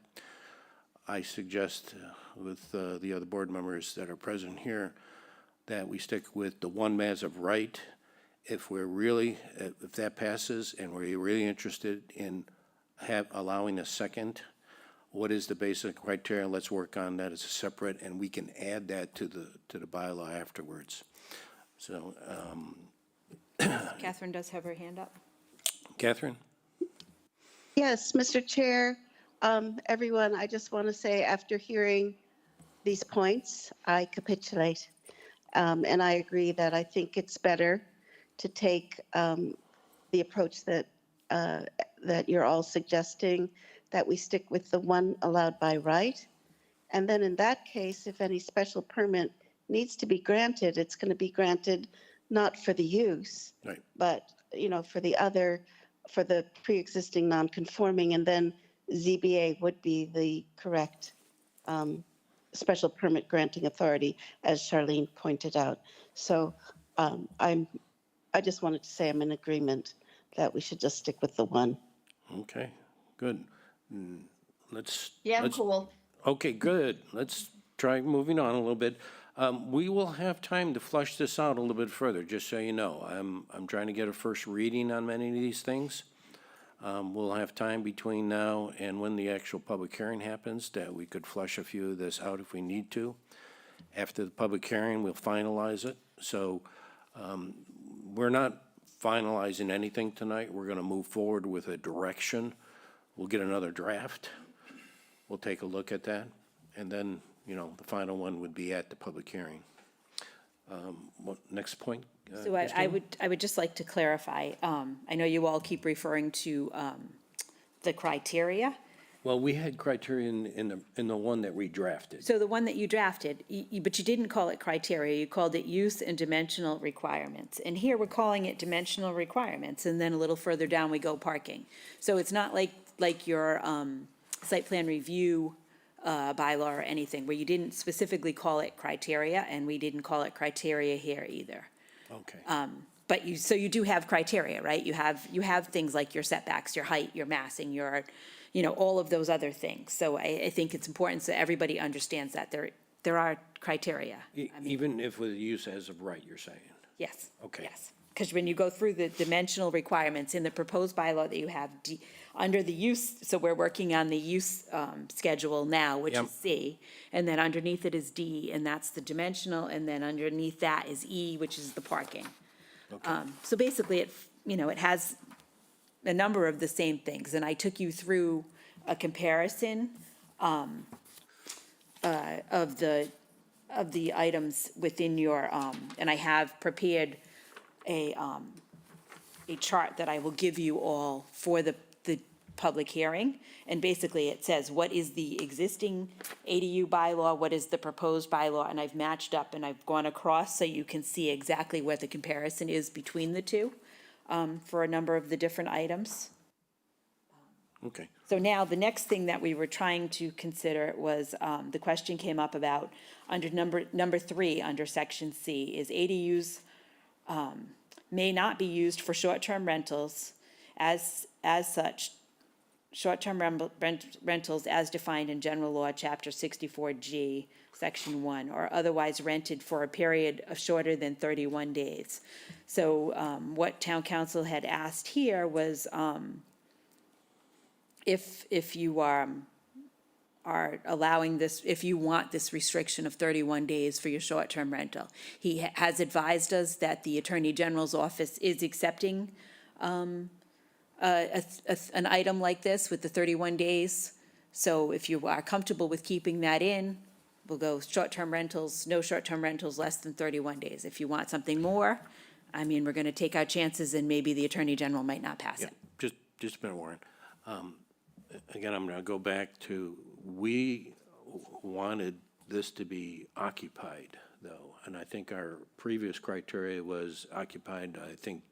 I suggest with the other board members that are present here that we stick with the one as of right. If that passes and we're really interested in allowing a second, what is the basic criteria? Let's work on that as a separate, and we can add that to the bylaw afterwards. So, Catherine does have her hand up. Catherine? Yes, Mr. Chair, everyone, I just want to say after hearing these points, I capitulate. And I agree that I think it's better to take the approach that you're all suggesting, that we stick with the one allowed by right. And then in that case, if any special permit needs to be granted, it's going to be granted not for the use, Right. but, for the pre-existing non-conforming, and then ZBA would be the correct special permit granting authority, as Charlene pointed out. So I just wanted to say I'm in agreement that we should just stick with the one. Okay, good. Yeah, let's- cool. Okay, good. Let's try moving on a little bit. We will have time to flush this out a little bit further, just so you know. I'm trying to get a first reading on many of these things. We'll have time between now and when the actual public hearing happens that we could flush a few of this out if we need to. After the public hearing, we'll finalize it. So we're not finalizing anything tonight. We're going to move forward with a direction. We'll get another draft. We'll take a look at that. And then, the final one would be at the public hearing. Next point? So I would just like to clarify, I know you all keep referring to the criteria. Well, we had criteria in the one that we drafted. So the one that you drafted, but you didn't call it criteria, you called it use and dimensional requirements. And here we're calling it dimensional requirements, and then a little further down we go parking. So it's not like your site plan review bylaw or anything, where you didn't specifically call it criteria, and we didn't call it criteria here either. Okay. But you do have criteria, right? You have things like your setbacks, your height, your massing, your, all of those other things. So I think it's important so everybody understands that there are criteria. Even if with use as of right, you're saying? Yes. Okay. Yes. Because when you go through the dimensional requirements in the proposed bylaw that you have under the use, so we're working on the use schedule now, which Yep. is C, and then underneath it is D, and that's the dimensional, and then underneath that is E, which is the parking. So basically, it has a number of the same things, and I took you through a comparison of the items within your, and I have prepared a chart that I will give you all for the public hearing. And basically, it says, what is the existing ADU bylaw, what is the proposed bylaw, and I've matched up and I've gone across so you can see exactly what the comparison is between the two for a number of the different items. Okay. So now, the next thing that we were trying to consider was, the question came up about, under number 3, under section C, is ADUs may not be used for short-term rentals as such, short-term rentals as defined in General Law, Chapter 64G, Section 1, or otherwise rented for a period of shorter than 31 days. So what town council had asked here was, if you are allowing this, if you want this restriction of 31 days for your short-term rental. He has advised us that the Attorney General's office is accepting an item like this with the 31 days. So if you are comfortable with keeping that in, we'll go short-term rentals, no short-term rentals less than 31 days. If you want something more, I mean, we're going to take our chances, and maybe the Attorney General might not pass Yeah, it. just a minute, Warren. Again, I'm going to go back to, we wanted this to be occupied, though, and I think our previous criteria was occupied, I think,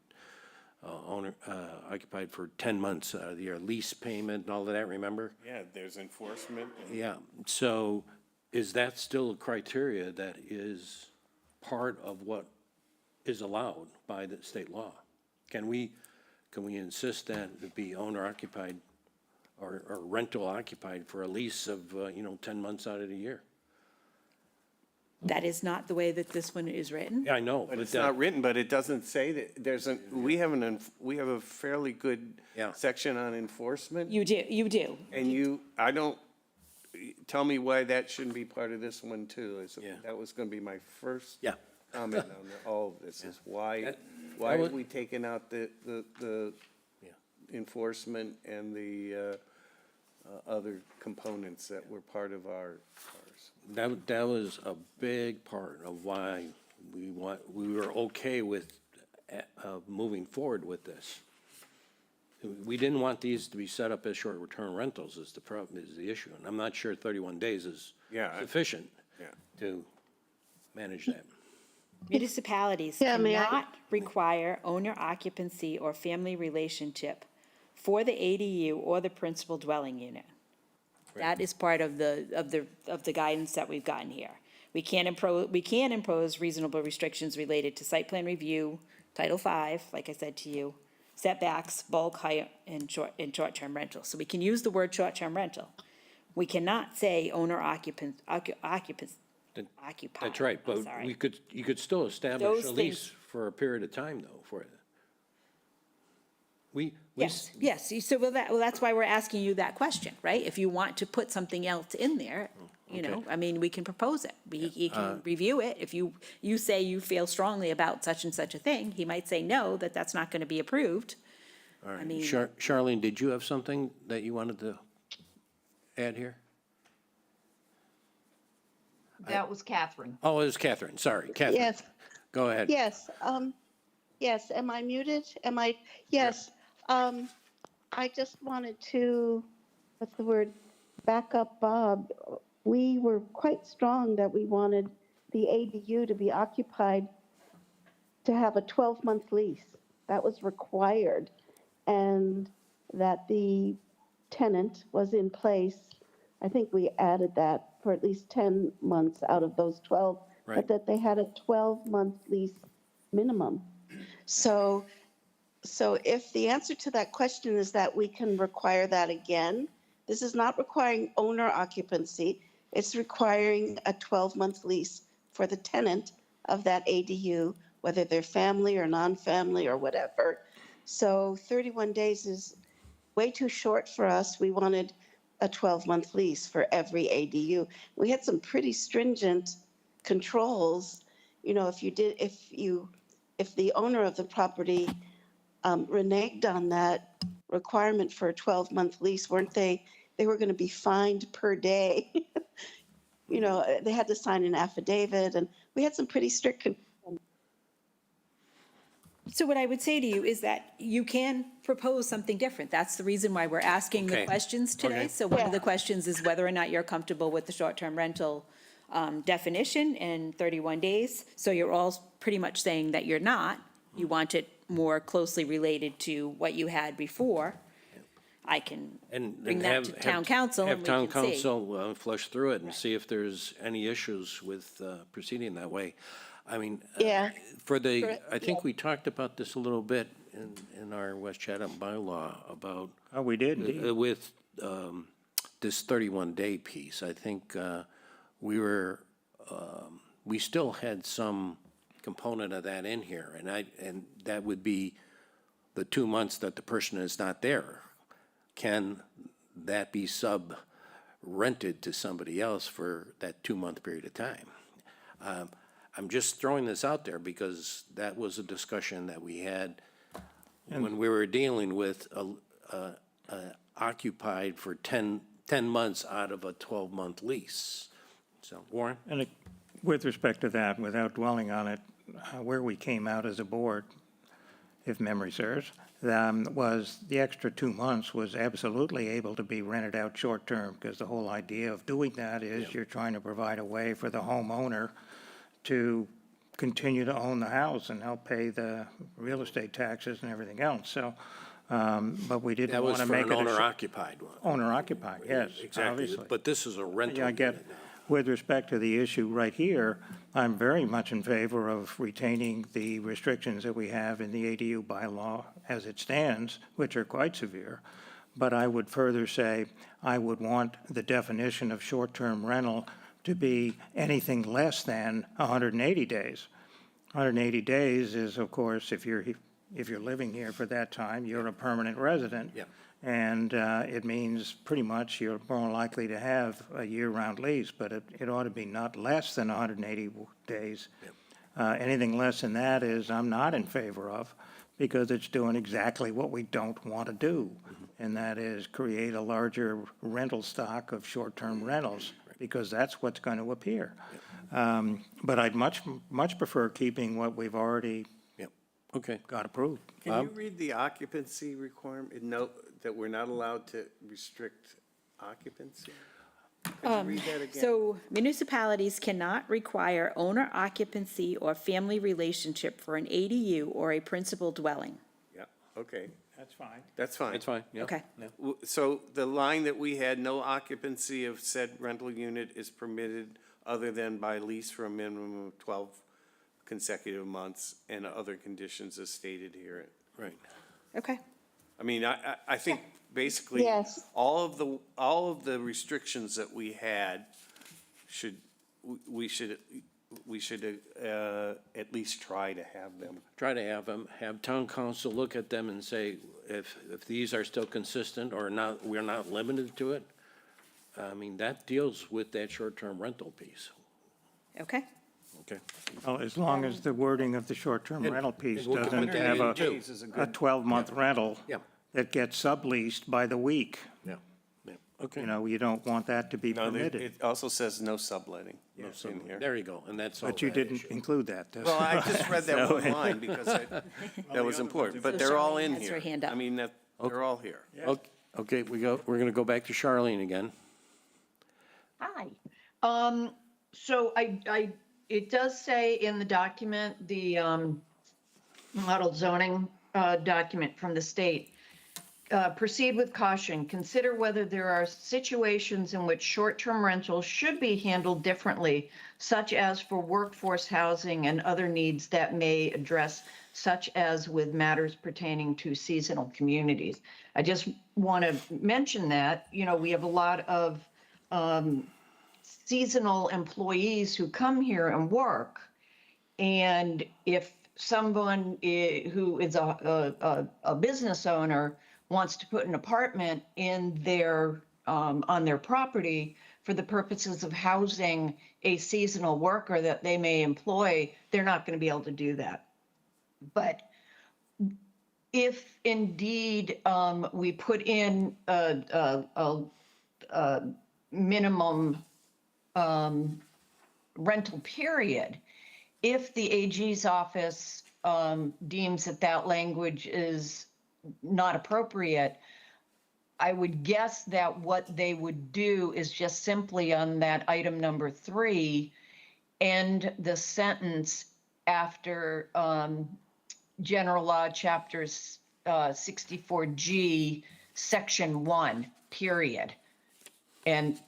occupied for 10 months out of the year, lease payment and all of that, remember? Yeah, there's enforcement. Yeah, so is that still a criteria that is part of what is allowed by the state law? Can we insist that it be owner occupied or rental occupied for a lease of, 10 months out of the year? That is not the way that this one is written. Yeah, I know. But it's that- not written, but it doesn't say that, we have a fairly good Yeah. section on enforcement. You do. And tell me why that shouldn't be part of this one too. Yeah. That was gonna be my first Yeah. comment on all of this, is why That are would- we taking out the Yeah. enforcement and the other components that were part of ours? That was a big part of why we were okay with moving forward with this. We didn't want these to be set up as short-term rentals is the issue. And I'm not sure 31 days is Yeah, sufficient yeah. to manage that. Municipalities Yeah, may I- cannot require owner occupancy or family relationship for the ADU or the principal dwelling unit. That is part of the guidance that we've gotten here. We can impose reasonable restrictions related to site plan review, Title V, like I said to you, setbacks, bulk height, and short-term rental. So we can use the word short-term rental. We cannot say owner occupied. That's right, I'm but sorry. you could still establish Those a lease things- for a period of time, though, for it. Yes, so that's why we're asking you that question, right? If you want to put something else in there, I mean, we can propose it. He can review it. If you say you feel strongly about such and such a thing, he might say no, that's not going to be approved. All right. I mean- Charlene, did you have something that you wanted to add here? That was Catherine. Oh, it was Catherine, sorry, Catherine. Yes, Go ahead. yes, yes, am I muted? Yes, I just wanted to, what's the word, back up Bob. We were quite strong that we wanted the ADU to be occupied, to have a 12-month lease. That was required, and that the tenant was in place. I think we added that for at least 10 months out of those 12, Right. but that they had a 12-month lease minimum. So if the answer to that question is that we can require that again, this is not requiring owner occupancy. It's requiring a 12-month lease for the tenant of that ADU, whether they're family or non-family or whatever. So 31 days is way too short for us. We wanted a 12-month lease for every ADU. We had some pretty stringent controls. If the owner of the property reneged on that requirement for a 12-month lease, they were going to be fined per day. They had to sign an affidavit, and we had some pretty strict controls. So what I would say to you is that you can propose something different. That's the reason why we're asking the Okay. questions today. Okay. So one of the Yeah. questions is whether or not you're comfortable with the short-term rental definition in 31 days. So you're all pretty much saying that you're not. You want it more closely related to what you had before. I can And bring that to town council and we Have can town see. council flush through it and see if there's any issues with proceeding that way. I mean, Yeah. I think we talked about this a little bit in our West Chatham bylaw about Oh, we did indeed. with this 31-day piece. I think we still had some component of that in here, and that would be the 2 months that the person is not there. Can that be sub-rented to somebody else for that 2-month period of time? I'm just throwing this out there because that was a discussion that we had when we were dealing with occupied for 10 months out of a 12-month lease. So, Warren? And with respect to that, without dwelling on it, where we came out as a board, if memory serves, was the extra 2 months was absolutely able to be rented out short-term, because the whole idea of doing that is you're trying to provide a way for the homeowner to continue to own the house and help pay the real estate taxes and everything else. So, but we didn't That want was to for make an it owner-occupied one. owner-occupied, yes, Exactly, obviously. but this is a rental Yeah, I get, unit now. with respect to the issue right here, I'm very much in favor of retaining the restrictions that we have in the ADU bylaw as it stands, which are quite severe. But I would further say, I would want the definition of short-term rental to be anything less than 180 days. 180 days is, of course, if you're living here for that time, you're a permanent resident. Yeah. And it means pretty much you're more likely to have a year-round lease, but it ought to be not less than 180 days. Anything less than that is I'm not in favor of, because it's doing exactly what we don't want to do, and that is create a larger rental stock of short-term rentals, because that's what's going to appear. But I'd much prefer keeping what we've already Yep, okay. got approved. Can you read the occupancy requirement, note that we're not allowed to restrict occupancy? Could you read that again? So municipalities cannot require owner occupancy or family relationship for an ADU or a principal dwelling. Yeah, okay, That's fine. that's fine. It's fine, yeah. Okay. So the line that we had, no occupancy of said rental unit is permitted other than by lease for a minimum of 12 consecutive months and other conditions as stated here. Right. Okay. I mean, I think basically. Yes. All of the restrictions that we had we should at least try to have them. Try to have them, have town council look at them and say, if these are still consistent or not, we're not limited to it. I mean, that deals with that short-term rental piece, Okay. okay? Well, as long as the wording of the short-term rental piece and we'll put doesn't that have in a too. 12-month rental Yeah. that gets subleased by the week. Yeah, yeah, okay. You know, you don't want that to be No, permitted. it also says no subletting No, so in here. there you go, and that's all But you that didn't issue. include that. That's- Well, I just read that one line because that was important, but they're all in Charlene has her here. hand up. I mean, they're all here. Okay, we're gonna go back to Charlene again. Hi. So it does say in the document, the model zoning document from the state, proceed with caution. Consider whether there are situations in which short-term rentals should be handled differently, such as for workforce housing and other needs that may address, such as with matters pertaining to seasonal communities. I just want to mention that, we have a lot of seasonal employees who come here and work. And if someone who is a business owner wants to put an apartment in their, on their property for the purposes of housing a seasonal worker that they may employ, they're not going to be able to do that. But if indeed we put in a minimum rental period, if the AG's office deems that that language is not appropriate, I would guess that what they would do is just simply on that item number 3, end the sentence after General Law Chapters 64G, Section 1, period. And,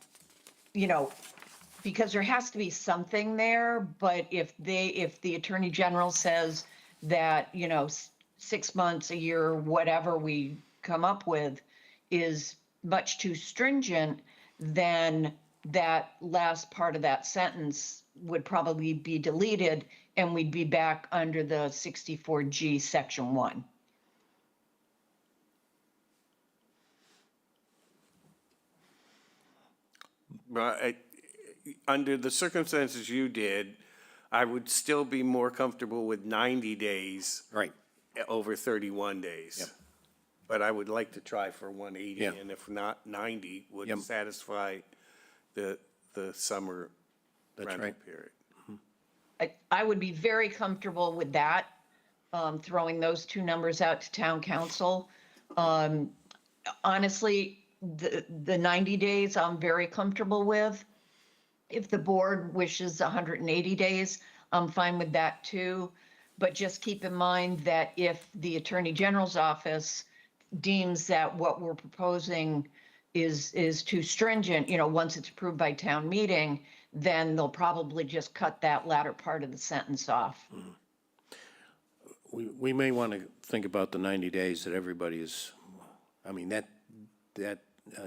because there has to be something there, but if the Attorney General says that, 6 months, a year, whatever we come up with is much too stringent, then that last part of that sentence would probably be deleted and we'd be back under the 64G Section 1. But under the circumstances you did, I would still be more comfortable with 90 days Right. over 31 days. Yep. But I would like to try for 180, Yeah. and if not, 90 would Yep. satisfy the summer That's rental right. period. I would be very comfortable with that, throwing those two numbers out to town council. Honestly, the 90 days I'm very comfortable with. If the board wishes 180 days, I'm fine with that too. But just keep in mind that if the Attorney General's office deems that what we're proposing is too stringent, once it's approved by town meeting, then they'll probably just cut that latter part of the sentence off. We may want to think about the 90 days that everybody is, I mean, that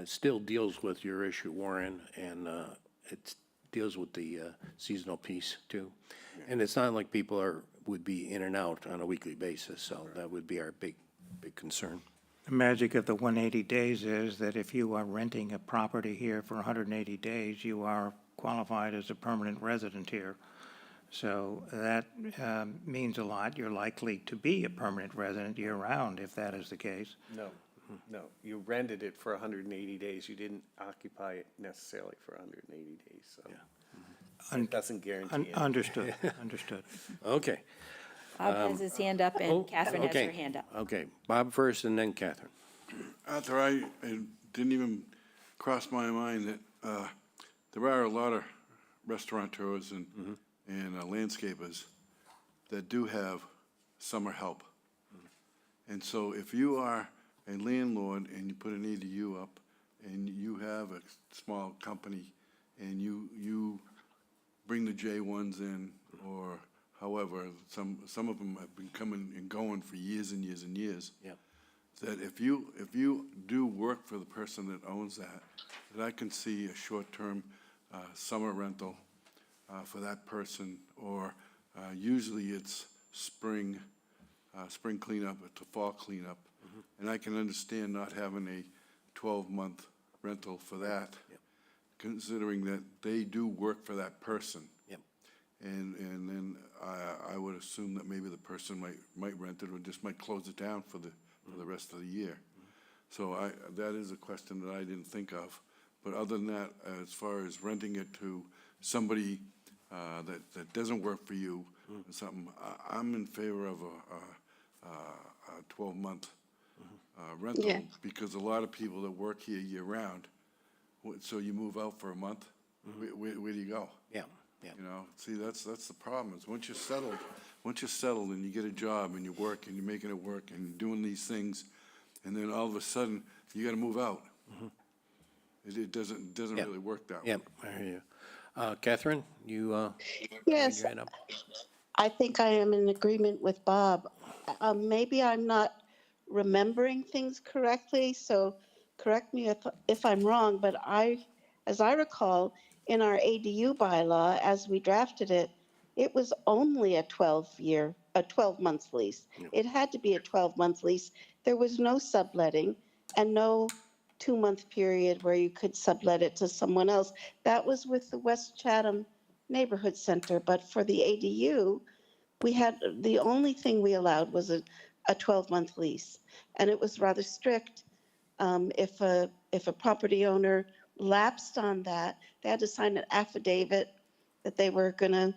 still deals with your issue, Warren, and it deals with the seasonal piece too. And it's not like people would be in and out on a weekly basis, so that would be our big concern. The magic of the 180 days is that if you are renting a property here for 180 days, you are qualified as a permanent resident here. So that means a lot. You're likely to be a permanent resident year-round if that is the case. No, you rented it for 180 days. You didn't occupy it necessarily for 180 days, so. It doesn't guarantee it. Understood, understood. Okay. Bob has his hand up and Catherine has okay, her hand up. Okay, Bob first and then Catherine. Arthur, it didn't even cross my mind that there are a lot of restaurateurs and landscapers that do have summer help. And so if you are a landlord and you put an ADU up and you have a small company and you bring the J1s in, or however, some of them have been coming and going for years and years and years. Yep. That if you do work for the person that owns that I can see a short-term summer rental for that person, or usually it's spring cleanup to fall cleanup. And I can understand not having a 12-month rental for that, considering that they do work for that person. Yep. And then I would assume that maybe the person might rent it or just might close it down for the rest of the year. So that is a question that I didn't think of. But other than that, as far as renting it to somebody that doesn't work for you, or something, I'm in favor of a 12-month rental. Yeah. Because a lot of people that work here year-round, so you move out for a month, where do you go? Yeah, yeah. You know, see, that's the problem, is once you're settled and you get a job and you work and you're making it work and you're doing these things, and then all of a sudden, you gotta move out. It doesn't Yep. really work that way. Yep, I hear you. Catherine, you had Yes, your hand up? I think I am in agreement with Bob. Maybe I'm not remembering things correctly, so correct me if I'm wrong, but as I recall, in our ADU bylaw, as we drafted it, it was only a 12-month lease. It had to be a 12-month lease. There was no subletting and no 2-month period where you could sublet it to someone else. That was with the West Chatham Neighborhood Center, but for the ADU, the only thing we allowed was a 12-month lease. And it was rather strict. If a property owner lapsed on that, they had to sign an affidavit that they were gonna,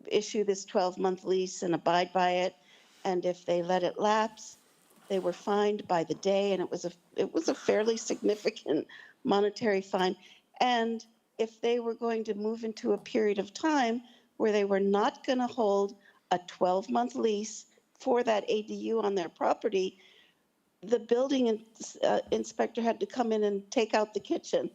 issue this 12-month lease and abide by it. And if they let it lapse, they were fined by the day, and it was a fairly significant monetary fine. And if they were going to move into a period of time where they were not going to hold a 12-month lease for that ADU on their property, the building inspector had to come in and take out the kitchen,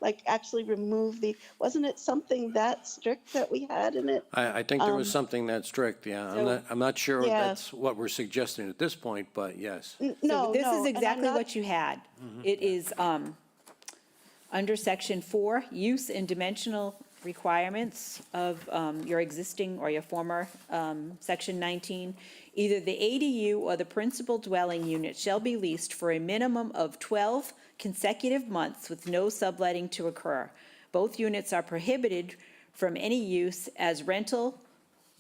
like actually remove wasn't it something that strict that we had in it? I think there was something that strict, yeah. I'm not sure Yeah. that's what we're suggesting at this point, but yes. No, So this no, is and I'm exactly not- what you had. It is under section 4, use and dimensional requirements of your existing or your former section 19. Either the ADU or the principal dwelling unit shall be leased for a minimum of 12 consecutive months with no subletting to occur. Both units are prohibited from any use as rental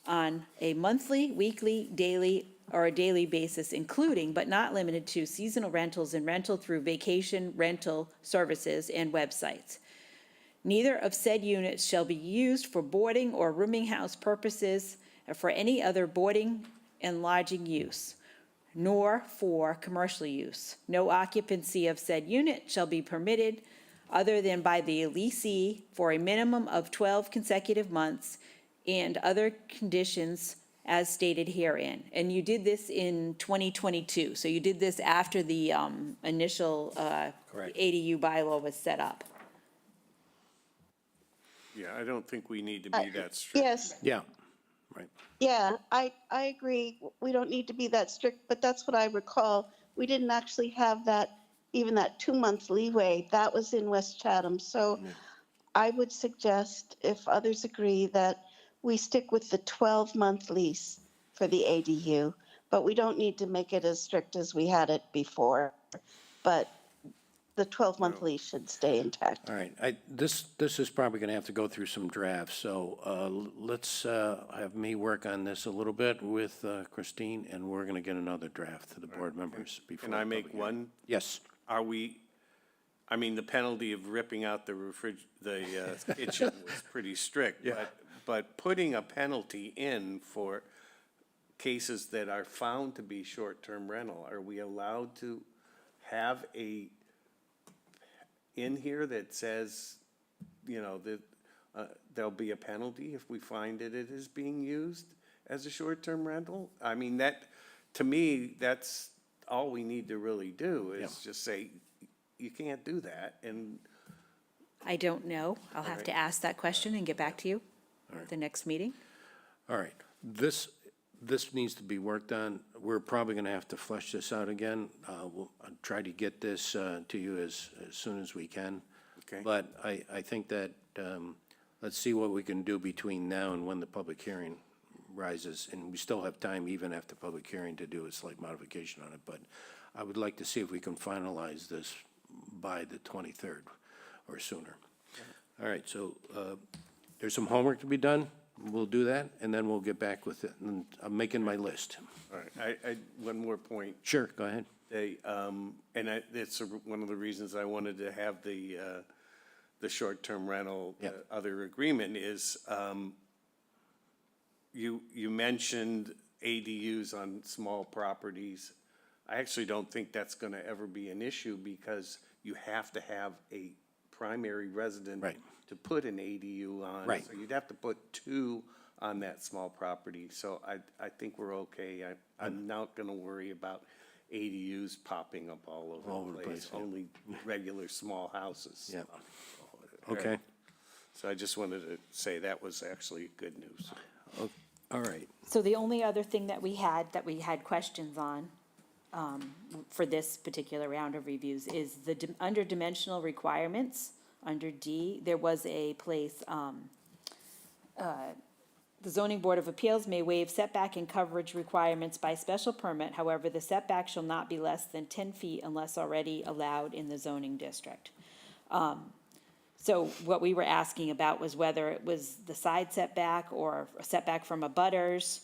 on a monthly, weekly, daily, or a daily basis, including but not limited to seasonal rentals and rental through vacation rental services and websites. Neither of said units shall be used for boarding or rooming house purposes or for any other boarding and lodging use, nor for commercial use. No occupancy of said unit shall be permitted other than by the leasee for a minimum of 12 consecutive months and other conditions as stated herein. And you did this in 2022, so you did this after the initial Correct. ADU bylaw was set up. Yeah, I don't think we need to be that strict. Yes, Yeah, right. yeah, I agree. We don't need to be that strict, but that's what I recall. We didn't actually have that, even that 2-month leeway. That was in West Chatham. So I would suggest, if others agree, that we stick with the 12-month lease for the ADU, but we don't need to make it as strict as we had it before. But the 12-month lease should stay intact. All right, this is probably gonna have to go through some drafts, so, let's, have me work on this a little bit with, Christine, and we're gonna get another draft to the board members before. Can I the make public hearing. one? Yes, Are we, I mean, the penalty of ripping out the kitchen was pretty strict. But putting a penalty in for cases that are found to be short-term rental, are we allowed to have in here that says, that there'll be a penalty if we find that it is being used as a short-term rental? I mean, to me, that's all we need to really do is just say, you can't do that, and I don't know. I'll have to ask that question and get back to you at the next meeting. all right. This needs to be worked on. We're probably gonna have to flesh this out again. I'll try to get this, to you as soon as we can. Okay. But I think that, let's see what we can do between now and when the public hearing rises. And we still have time, even after public hearing, to do a slight modification on it. But I would like to see if we can finalize this by the 23rd or sooner. All right, so, there's some homework to be done. We'll do that, and then we'll get back with it. And I'm making my list. all right, one more point. Sure, go ahead. It's one of the reasons I wanted to have the short-term rental, Yeah. other agreement is, you mentioned ADUs on small properties. I actually don't think that's gonna ever be an issue because you have to have a primary resident Right. to put an ADU on. Right. So you'd have to put 2 on that small property. So I think we're okay. I'm not gonna worry about ADUs popping up all over the place. yeah. Only regular small houses. Yeah. Okay, So I just wanted to say that was actually good news. all right. So the only other thing that we had questions on, for this particular round of reviews is under dimensional requirements, under D, there was a place, the zoning board of appeals may waive setback and coverage requirements by special permit. However, the setback shall not be less than 10 feet unless already allowed in the zoning district. So what we were asking about was whether it was the side setback or a setback from abutters.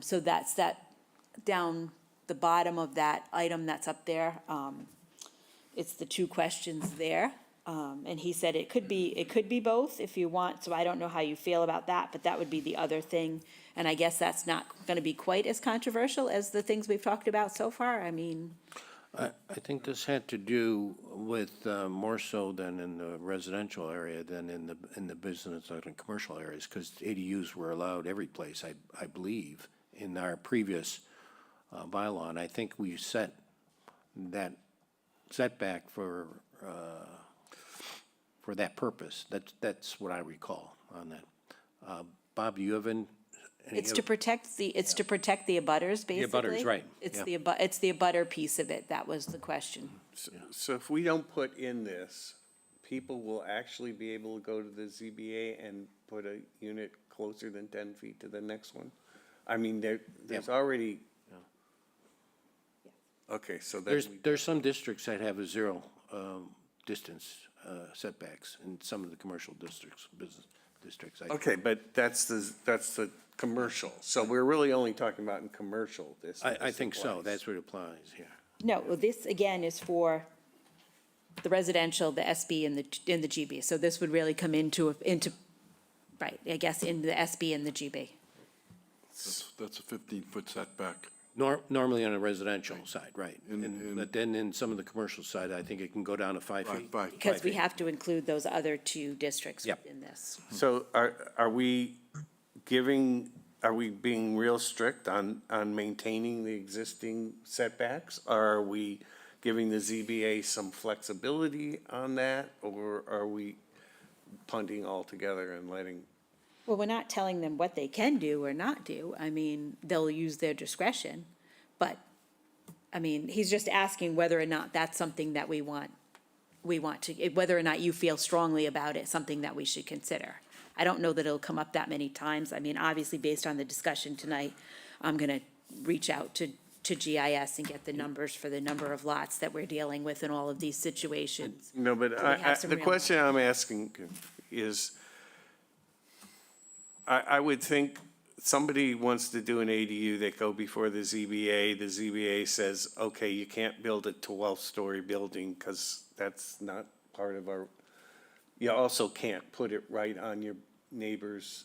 So that's that down the bottom of that item that's up there. It's the 2 questions there. And he said it could be both if you want, so I don't know how you feel about that, but that would be the other thing. And I guess that's not gonna be quite as controversial as the things we've talked about so far, I mean. I think this had to do with, more so than in the residential area than in the business and commercial areas, because ADUs were allowed every place, I believe, in our previous bylaw. And I think we set that setback for that purpose. That's what I recall on that. Bob, do you have any? It's to protect the abutters, basically. abutters, right, It's yeah. it's the abutter piece of it, that was the question. So if we don't put in this, people will actually be able to go to the ZBA and put a unit closer than 10 feet to the next one? I mean, there's already. Okay, so There's some districts that have a 0 distance setbacks in some of the commercial districts, business districts. Okay, but that's the commercial. So we're really only talking about in commercial, this. I think so, applies. that's what applies here. No, well, this again is for the residential, the SB, and the GB. So this would really come into, right, I guess, in the SB and the GB. That's a 15-foot setback. Normally on a residential side, right. In- But then in some of the commercial side, I think it can go down to 5 feet. Because we have to include those other two districts Yep. within this. So are we being real strict on maintaining the existing setbacks? Are we giving the ZBA some flexibility on that, or are we punting altogether and letting? Well, we're not telling them what they can do or not do. I mean, they'll use their discretion. But, I mean, he's just asking whether or not that's something that we want to, whether or not you feel strongly about it, something that we should consider. I don't know that it'll come up that many times. I mean, obviously, based on the discussion tonight, I'm gonna reach out to GIS and get the numbers for the number of lots that we're dealing with in all of these situations. No, but So we have some the real question I'm asking is, I would think somebody wants to do an ADU, they go before the ZBA says, okay, you can't build a 12-story building because that's not part of our, you also can't put it right on your neighbor's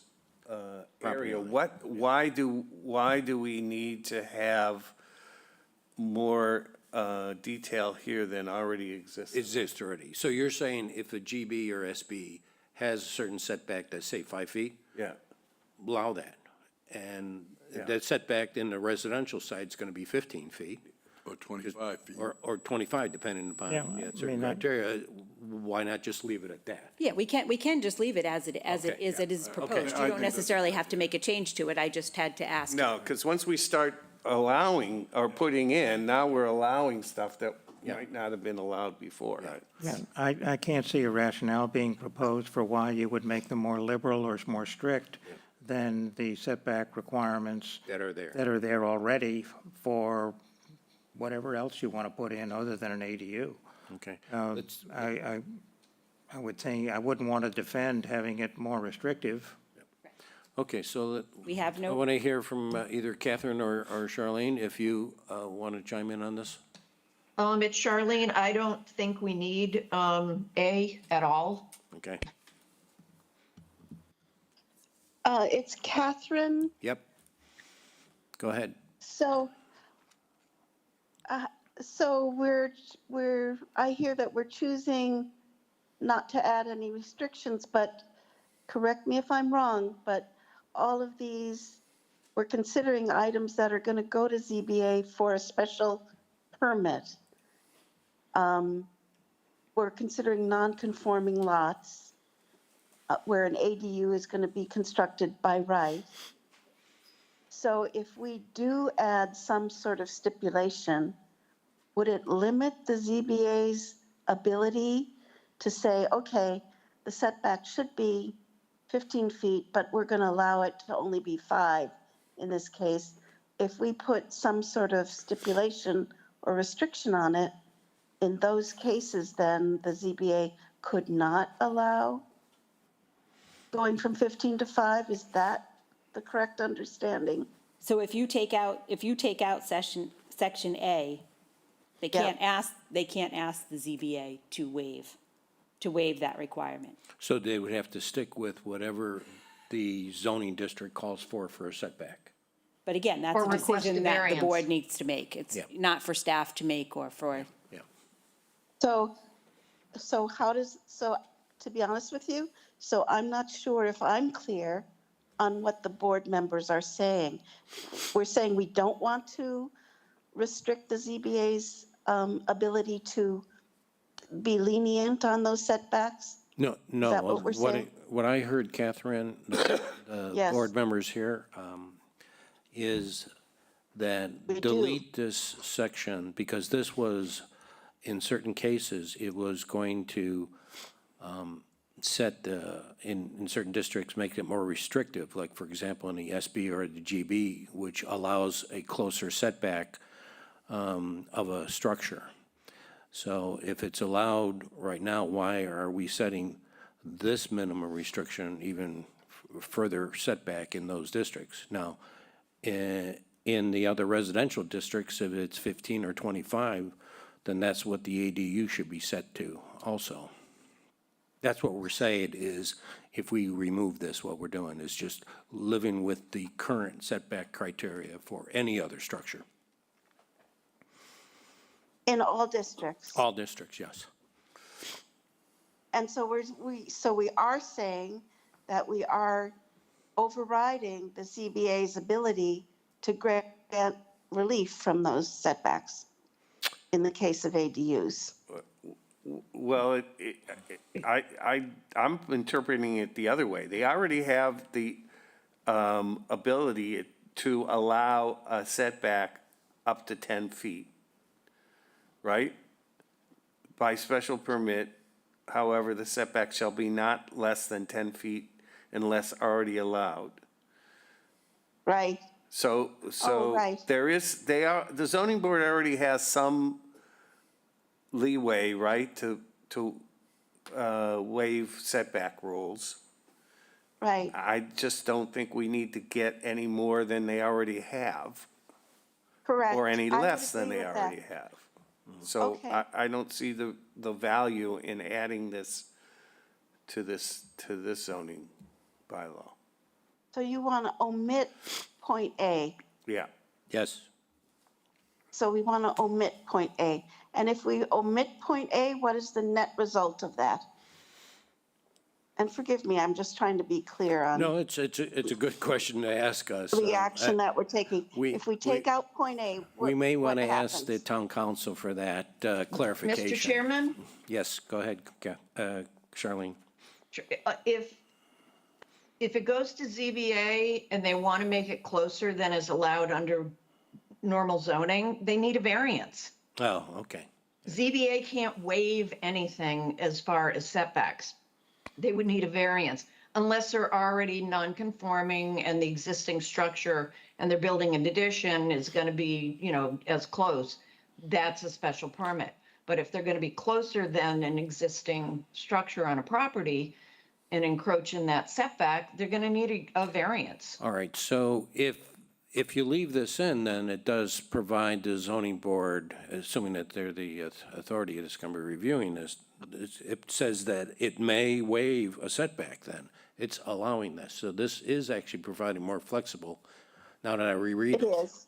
area. Why do we need to have more detail here than already exists? Exists already. So you're saying if a GB or SB has a certain setback that's, say, 5 feet, Yeah, allow that. And Yeah. that setback in the residential side is going to be 15 feet, Or 25 feet. or 25, depending upon Yeah, certain I mean, that- criteria. Why not just leave it at that? Yeah, we can just leave it as it Okay, is. It is proposed. I You think don't that's- necessarily have to make a change to it. I just had to ask. no, because once we start allowing or putting in, now we're allowing stuff that might not have been allowed before. Yeah, I can't see a rationale being proposed for why you would make them more liberal or more strict than the setback requirements That are there. that are there already for whatever else you want to put in other than an ADU. Okay. Let's, I would think, I wouldn't want to defend having it more restrictive. Okay, so We have I no, want to hear from either Catherine or Charlene, if you want to chime in on this. It's Charlene. I don't think we need A at all. Okay, It's Catherine. yep. Go ahead. So, I hear that we're choosing not to add any restrictions, but correct me if I'm wrong, but all of these, we're considering items that are going to go to ZBA for a special permit. We're considering non-conforming lots where an ADU is going to be constructed by right. So if we do add some sort of stipulation, would it limit the ZBA's ability to say, okay, the setback should be 15 feet, but we're going to allow it to only be 5 in this case? If we put some sort of stipulation or restriction on it, in those cases, then the ZBA could not allow going from 15 to 5? Is that the correct understanding? so if you take out section A, they can't ask the ZBA to waive that requirement. So they would have to stick with whatever the zoning district calls for a setback. But again, that's Or a request decision a that the variance. board needs to make. It's Yeah. not for staff to make or for, Yeah. So to be honest with you, so I'm not sure if I'm clear on what the board members are saying. We're saying we don't want to restrict the ZBA's ability to be lenient on those setbacks? No, no. that what we're saying? What I heard, Catherine, the Yes. board members here, is that We do. delete this section, because this was, in certain cases, it was going to set, in certain districts, make it more restrictive, like, for example, in the SB or the GB, which allows a closer setback of a structure. So if it's allowed right now, why are we setting this minimum restriction even further setback in those districts? Now, in the other residential districts, if it's 15 or 25, then that's what the ADU should be set to also. That's what we're saying is, if we remove this, what we're doing is just living with the current setback criteria for any other structure. In all districts. All districts, yes. And so we are saying that we are overriding the ZBA's ability to grant relief from those setbacks in the case of ADUs. Well, I'm interpreting it the other way. They already have the ability to allow a setback up to 10 feet, right? By special permit, however, the setback shall be not less than 10 feet unless already allowed. Right? So right. the zoning board already has some leeway, right, to waive setback rules. Right. I just don't think we need to get any more than they already have, Correct. or any I would less than agree they with already that. have. So Okay. I don't see the value in adding this to this zoning bylaw. So you want to omit point A. Yeah. Yes. So we want to omit point A. And if we omit point A, what is the net result of that? And forgive me, I'm just trying to be clear on No, it's a good question to ask us. the action that we're taking. If we take out point A, We may what want to ask the happens? town council for that clarification. Mr. Chairman, Yes, go ahead, Charlene. if it goes to ZBA and they want to make it closer than is allowed under normal zoning, they need a variance. Oh, okay. ZBA can't waive anything as far as setbacks. They would need a variance unless they're already non-conforming and the existing structure and they're building an addition is going to be, as close. That's a special permit. But if they're going to be closer than an existing structure on a property and encroach in that setback, they're going to need a variance. All right, so if you leave this in, then it does provide the zoning board, assuming that they're the authority that's going to be reviewing this, it says that it may waive a setback then. It's allowing this. So this is actually providing more flexible, now that I reread It it. is.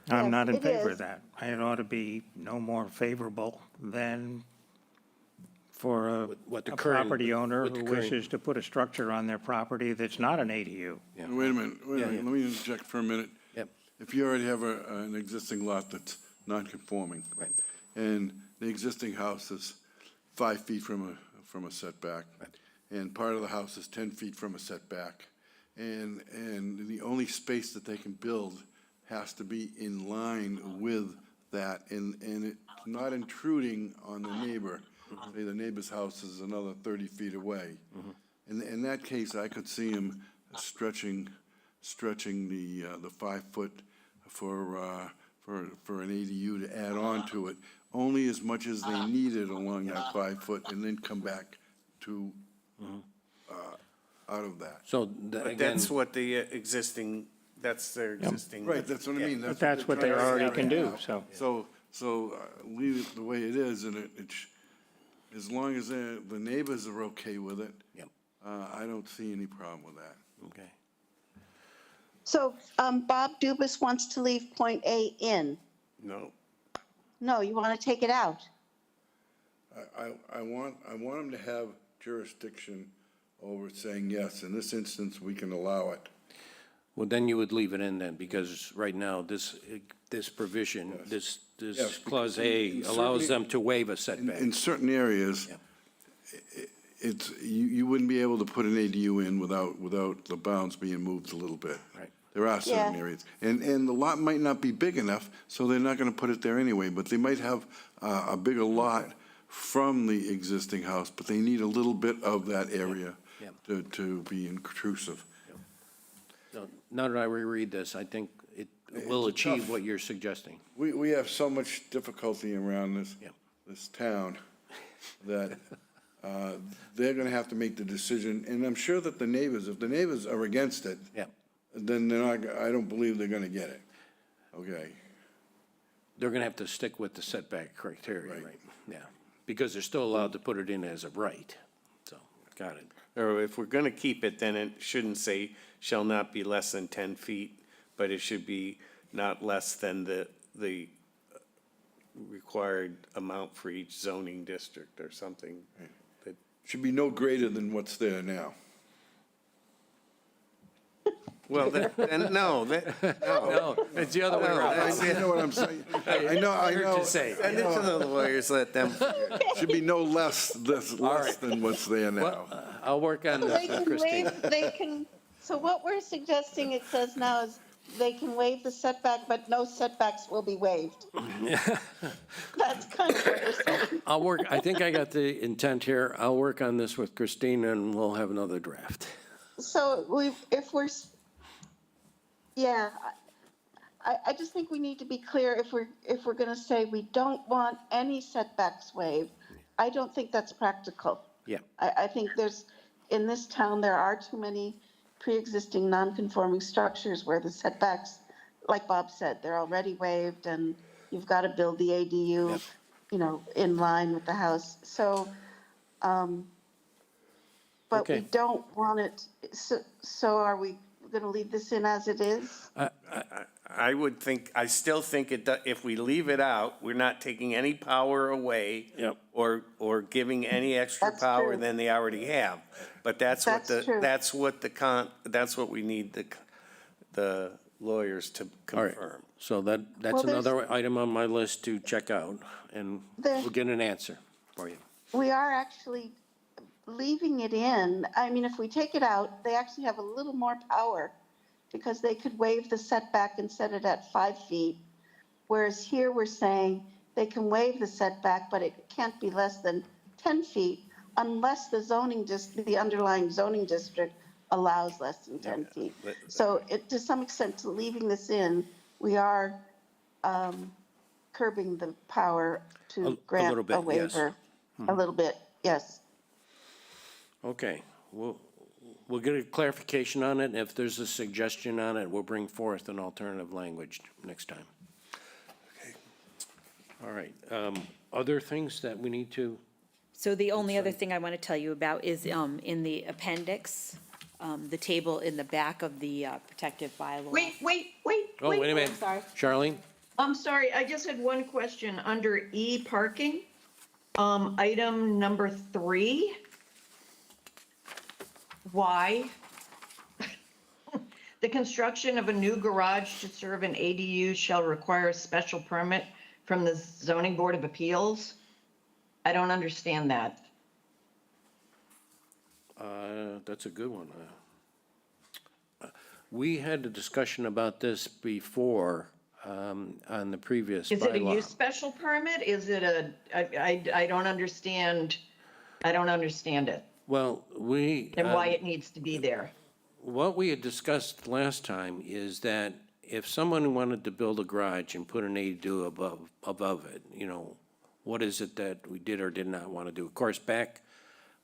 I'm Yes, not in it favor is. of that. It ought to be no more favorable than for a What the a current- property owner what the who current- wishes to put a structure on their property that's not an ADU. Wait a minute, Yeah. let me interject for a minute. Yep. If you already have an existing lot that's non-conforming. Right. And the existing house is 5 feet from a setback. And part of the house is 10 feet from a setback. And the only space that they can build has to be in line with that, and it's not intruding on the neighbor. Say the neighbor's house is another 30 feet away. In that case, I could see him stretching the 5 foot for an ADU to add on to it, only as much as they needed along that 5 foot, and then come back to, out of that. So But again, that's what the existing, that's their existing. Right, that's what I mean. But that's what they they're trying to already can figure do, out. so. So leave it the way it is, and as long as the neighbors are okay with it, Yep. I don't see any problem with that. okay. So Bob Dubus wants to leave point A in. No. No, you want to take it out. I want them to have jurisdiction over saying, yes, in this instance, we can allow it. Well, then you would leave it in then, because right now, this provision, this Yes, clause because A in allows certain- them to waive a In setback. certain areas, you wouldn't be able to put an ADU in without the bounds being moved a little bit. Right. There are certain Yeah. areas. And the lot might not be big enough, so they're not gonna put it there anyway, but they might have a bigger lot from the existing house, but they need a little bit of that area Yeah. to be intrusive. So now that I reread this, I think it will It's achieve tough. what you're suggesting. We have so much difficulty around Yeah. this town that they're gonna have to make the decision, and I'm sure that if the neighbors are against it, Yeah. then they're not, I don't believe they're gonna get it, okay? they're gonna have to stick with the setback criteria, right? Yeah, because they're still allowed to put it in as a right, so, got it. Or if we're gonna keep it, then it shouldn't say shall not be less than 10 feet, but it should be not less than the required amount for each zoning district or something. That- Should be no greater than what's there now. Well, no, No, it's the other way around. You know what I'm saying? I know. to say. send it to the lawyers, let them figure it out. Should be no less than what's there now. I'll work on They this with can Christine. waive, they can, so what we're suggesting it says now is they can waive the setback, but no setbacks will be waived. That's kind of what we're saying. I'll work, I think I got the intent here. I'll work on this with Christine and we'll have another draft. So I just think we need to be clear if we're gonna say we don't want any setbacks waived. I don't think that's practical. Yeah, I think in this town, there are too many pre-existing non-conforming structures where the setbacks, like Bob said, they're already waived and you've got to build the ADU, in line with the house. So, but we Okay. don't want it, so are we going to leave this in as it is? I still think if we leave it out, we're not taking any power away. Yep. Or giving any extra That's power true. than they already have. But that's what That's true. that's what we need the lawyers to all right. confirm. So that's Well, there's- another item on my list to check out and There- we'll get an answer for you. We are actually leaving it in. I mean, if we take it out, they actually have a little more power because they could waive the setback and set it at 5 feet. Whereas here we're saying they can waive the setback, but it can't be less than 10 feet unless the underlying zoning district allows less than 10 feet. So to some extent, leaving this in, we are curbing the power A- a to grant little bit, a yes. waiver. A little bit, yes. Okay, we'll get a clarification on it, and if there's a suggestion on it, we'll bring forth an alternative language next time. Okay. All right, other things that we need to, So the only other thing I want to tell you about is in the appendix, the table in the back of the protective bylaw. Wait. oh, wait a minute. sorry. Charlene? I'm sorry, I just had one question. Under E parking, item number 3. Why? The construction of a new garage to serve an ADU shall require a special permit from the zoning board of appeals. I don't understand that. That's a good one. We had a discussion about this before, on the previous Is it a bylaw. use special permit? Is it I don't understand. I don't understand it Well, and why it needs to be there. what we had discussed last time is that if someone wanted to build a garage and put an ADU above it, what is it that we did or did not want to do? Of course, back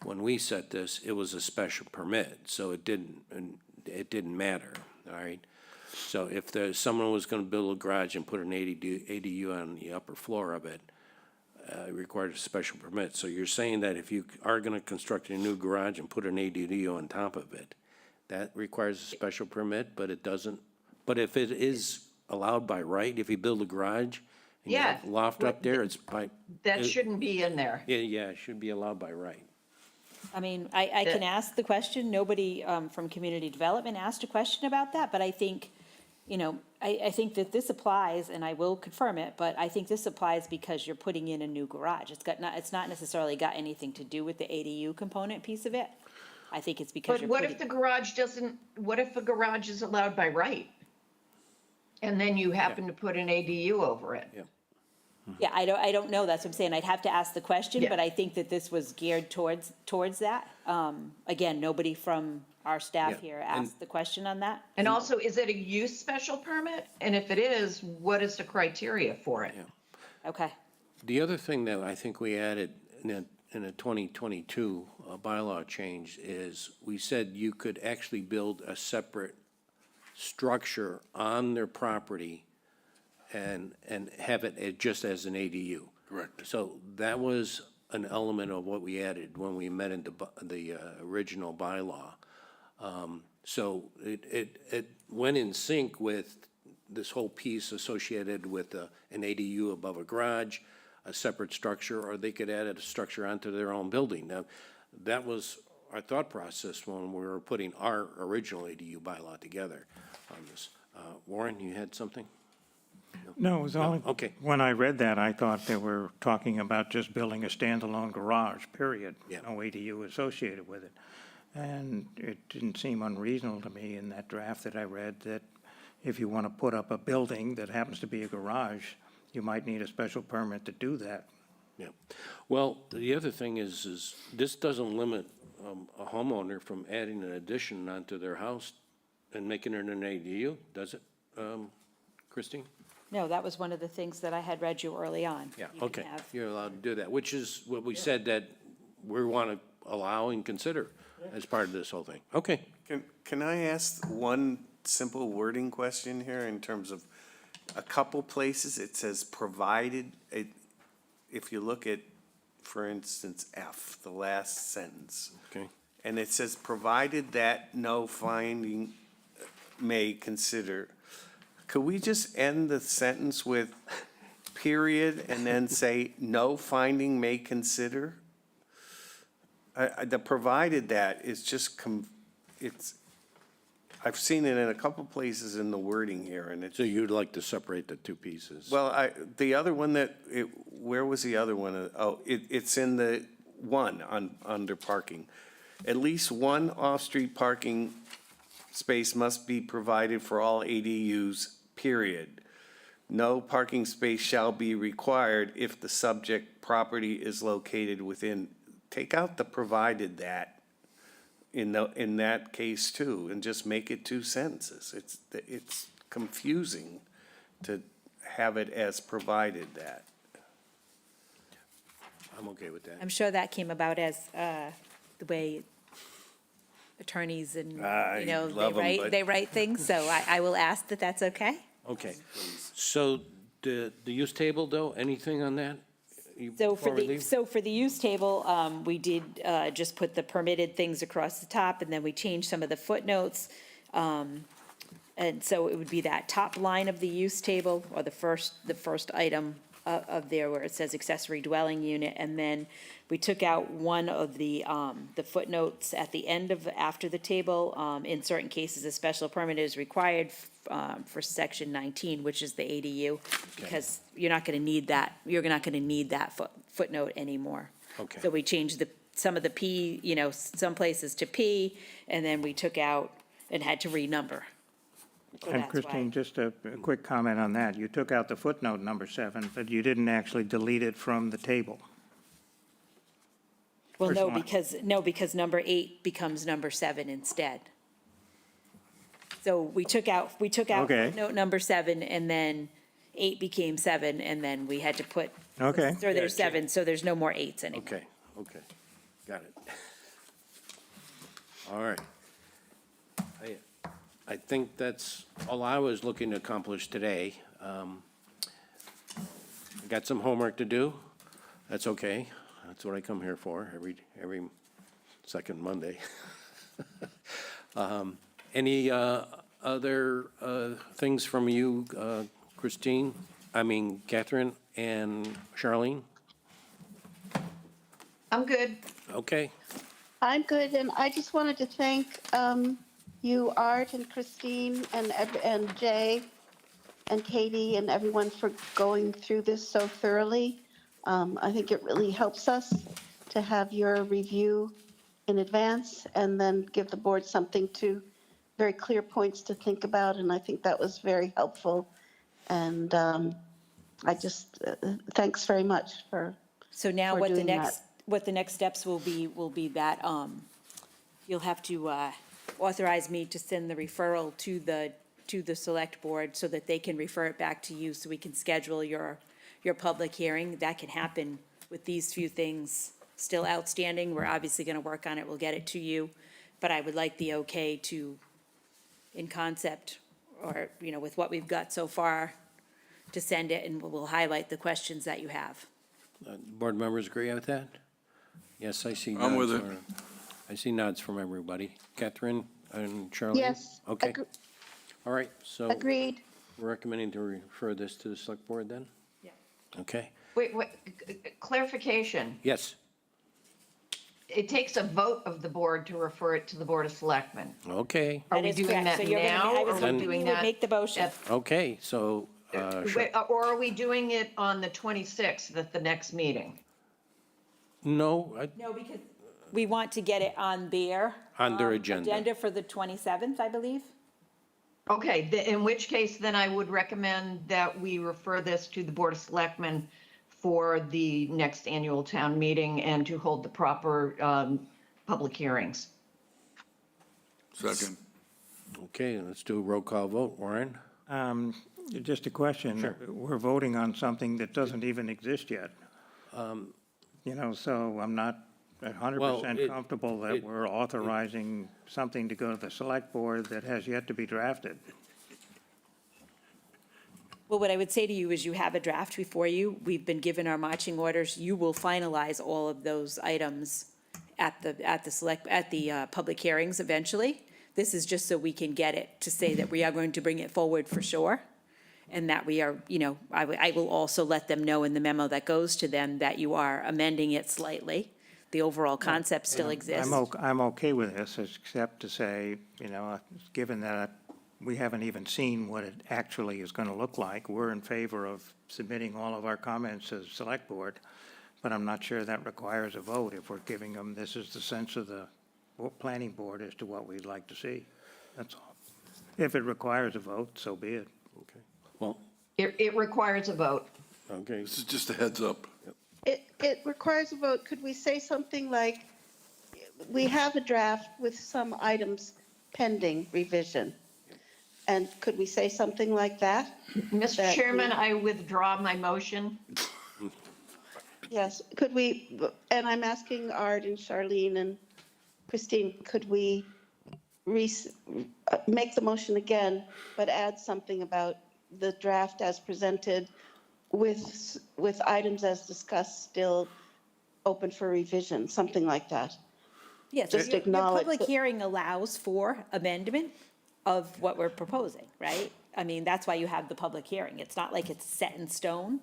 when we set this, it was a special permit, so it didn't matter, all right? So if someone was going to build a garage and put an ADU on the upper floor of it, it required a special permit. So you're saying that if you are going to construct a new garage and put an ADU on top of it, that requires a special permit, but it doesn't, but if it is allowed by right, if you build a garage and you have a Yeah. loft up there, it's by, That shouldn't be in there. yeah, it should be allowed by right. I mean, I can ask the question. Nobody from community development asked a question about that, but I think, I think that this applies, and I will confirm it, but I think this applies because you're putting in a new garage. It's not necessarily got anything to do with the ADU component piece of it. I think it's because But you're what putting. if the garage doesn't, what if a garage is allowed by right? And then you happen to put an ADU over it? Yeah. Yeah, I don't know, that's what I'm saying, I'd have to ask the question, Yeah. but I think that this was geared towards that. Again, nobody from our staff Yeah, here and- asked the question on that. And also, is it a use special permit? And if it is, what is the criteria for it? Okay, The other thing that I think we added in a 2022 bylaw change is we said you could actually build a separate structure on their property and have it just as an ADU. Correct. So that was an element of what we added when we amended the original bylaw. So it went in sync with this whole piece associated with an ADU above a garage, a separate structure, or they could add a structure onto their own building. Now, that was our thought process when we were putting our original ADU bylaw together on this. Warren, you had something? No, it was only, okay. when I read that, I thought they were talking about just building a standalone garage, period. Yeah. No ADU associated with it. And it didn't seem unreasonable to me in that draft that I read that if you want to put up a building that happens to be a garage, you might need a special permit to do that. Yeah. Well, the other thing is this doesn't limit a homeowner from adding an addition onto their house and making it an ADU, does it, Christine? No, that was one of the things that I had read you early on. Yeah, You can okay. have- You're allowed to do that, which is what we said that we want to allow and consider as part of this whole thing. Okay. Can I ask one simple wording question here in terms of a couple places it says provided, if you look at, for instance, F, the last sentence. Okay. And it says provided that no finding may consider. Could we just end the sentence with period and then say no finding may consider? The provided that is just, I've seen it in a couple places in the wording here, and it's, So you'd like to separate the two pieces? well, the other one where was the other one? Oh, it's in the one under parking. At least one off-street parking space must be provided for all ADUs, period. No parking space shall be required if the subject property is located within. Take out the provided that in that case too, and just make it two sentences. It's confusing to have it as provided that. I'm okay with that. I'm sure that came about as the way attorneys and, I love 'em, but- they write things, so I will ask that that's okay. Okay. So the use table, though, anything on that? So before we leave? for the use table, we did just put the permitted things across the top, and then we changed some of the footnotes. And so it would be that top line of the use table, or the first item of there where it says accessory dwelling unit, and then we took out one of the footnotes at the end after the table. In certain cases, a special permit is required for section 19, which is the ADU, because you're not gonna need that footnote anymore. Okay. So we changed some of the P, some places to P, and then we took out and had to renumber. So And that's why. Christine, just a quick comment on that. You took out the footnote number 7, but you didn't actually delete it from the table. Well, First one. because number 8 becomes number 7 instead. So we took out Okay. note number 7, and then 8 became 7, and then we had to put. Okay. So there's 7, so there's no more 8s anymore. Okay, got it. All right. I think that's all I was looking to accomplish today. I got some homework to do. That's okay. That's what I come here for, every second Monday. Any other things from you, Catherine and Charlene? I'm good. Okay, I'm good, and I just wanted to thank you, Art and Christine and Jay and Katie and everyone for going through this so thoroughly. I think it really helps us to have your review in advance and then give the board very clear points to think about, and I think that was very helpful. And I just, thanks very much for. So now for what the doing next, that. what the next steps will be that, you'll have to, authorize me to send the referral to the select board so that they can refer it back to you, so we can schedule your public hearing. That can happen with these few things still outstanding. We're obviously gonna work on it, we'll get it to you. But I would like the okay to, in concept, or, with what we've got so far, to send it, and we'll highlight the questions that you have. Board members agree with that? Yes, I see nods. I'm with it. I see nods from everybody. Catherine and Charlene? Yes. Okay, all right, so Agreed. we're recommending to refer this to the select board then? Yeah. Okay, Wait, clarification. yes, It takes a vote of the board to refer it to the Board of Selectmen. okay, Are That we is doing correct. that So you're gonna now, I or was are we hoping doing you would that? make the motion. at- okay, so, Wait, or are we doing it on the 26th at the next meeting? no, No, because we want to get it on their. On their agenda. Agenda for the 27th, I believe. Okay, in which case, then I would recommend that we refer this to the Board of Selectmen for the next annual town meeting and to hold the proper public hearings. Second. okay, let's do a roll call vote. Warren? Just a question. Sure. We're voting on something that doesn't even exist yet. You know, so I'm not Well, 100% it- comfortable that we're authorizing something to go to the select board that has yet to be drafted. Well, what I would say to you is you have a draft before you. We've been given our marching orders. You will finalize all of those items at the public hearings eventually. This is just so we can get it to say that we are going to bring it forward for sure. And that we are, you know, I will also let them know in the memo that goes to them that you are amending it slightly. The overall concept still exists. I'm okay with this, except to say, you know, given that we haven't even seen what it actually is going to look like, we're in favor of submitting all of our comments to the select board, but I'm not sure that requires a vote if we're giving them, this is the sense of the planning board as to what we'd like to see. That's all. If it requires a vote, so be it. Okay, well, It requires a vote. okay, This is just a heads up. It requires a vote. Could we say something like, we have a draft with some items pending revision? And could we say something like that? Mr. That Chairman, we- I withdraw my motion. Yes, could we, and I'm asking Art and Charlene and Christine, could we make the motion again, but add something about the draft as presented with items as discussed still open for revision, something like that? Yes, Just your acknowledge public that- hearing allows for amendment of what we're proposing, right? I mean, that's why you have the public hearing. It's not like it's set in stone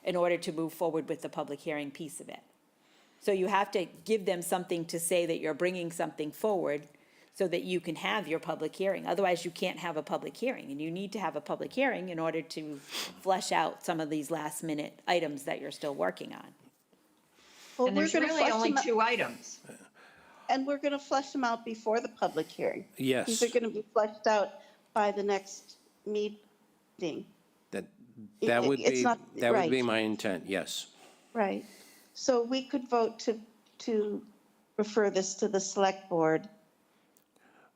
in order to move forward with the public hearing piece of it. So you have to give them something to say that you're bringing something forward so that you can have your public hearing. Otherwise, you can't have a public hearing, and you need to have a public hearing in order to flesh out some of these last-minute items that you're still working on. Well, And we're there's gonna really flesh only them out- 2 items. And we're going to flesh them out before the public hearing. yes, These are going to be fleshed out by the next meeting. that would It's be, not- that would be right. my intent, yes. Right. So we could vote to refer this to the select board.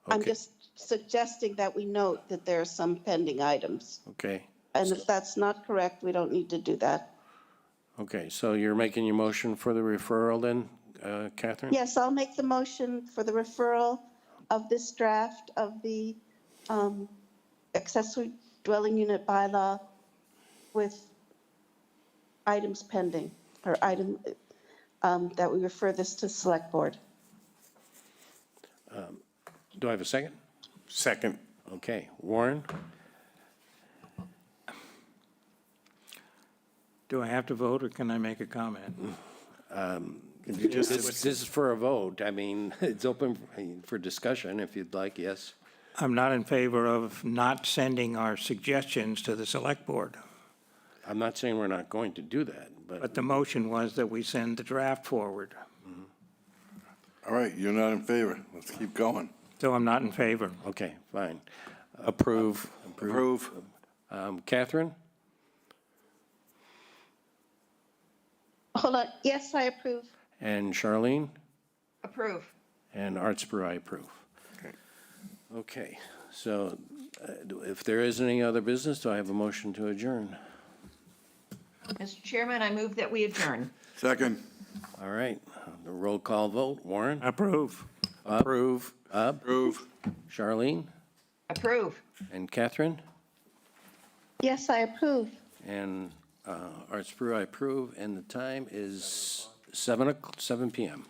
I'm Okay. just suggesting that we note that there are some pending items. Okay, And if that's not correct, we don't need to do that. okay, so you're making your motion for the referral then, Catherine? Yes, I'll make the motion for the referral of this draft of the accessory dwelling unit bylaw with items pending, or item, that we refer this to select board. Do I have a second? Second. Okay, Warren? Do I have to vote, or can I make a comment? This is for a vote. I mean, it's open for discussion if you'd like, yes. I'm not in favor of not sending our suggestions to the select board, I'm not saying we're not going to do that, but but the motion was that we send the draft forward. All right, you're not in favor. Let's keep going. So I'm not in favor. okay, fine. Approve. Approve. Catherine? Hold on, yes, I approve. And Charlene? Approve. And Art Spur, I approve. Okay. Okay, so if there is any other business, do I have a motion to adjourn? Mr. Chairman, I move that we adjourn. Second. All right, the roll call vote. Warren? Approve. Approve. Approve. Charlene? Approve. And Catherine? Yes, I approve. And Art Spru, I approve, and the time is 7 PM.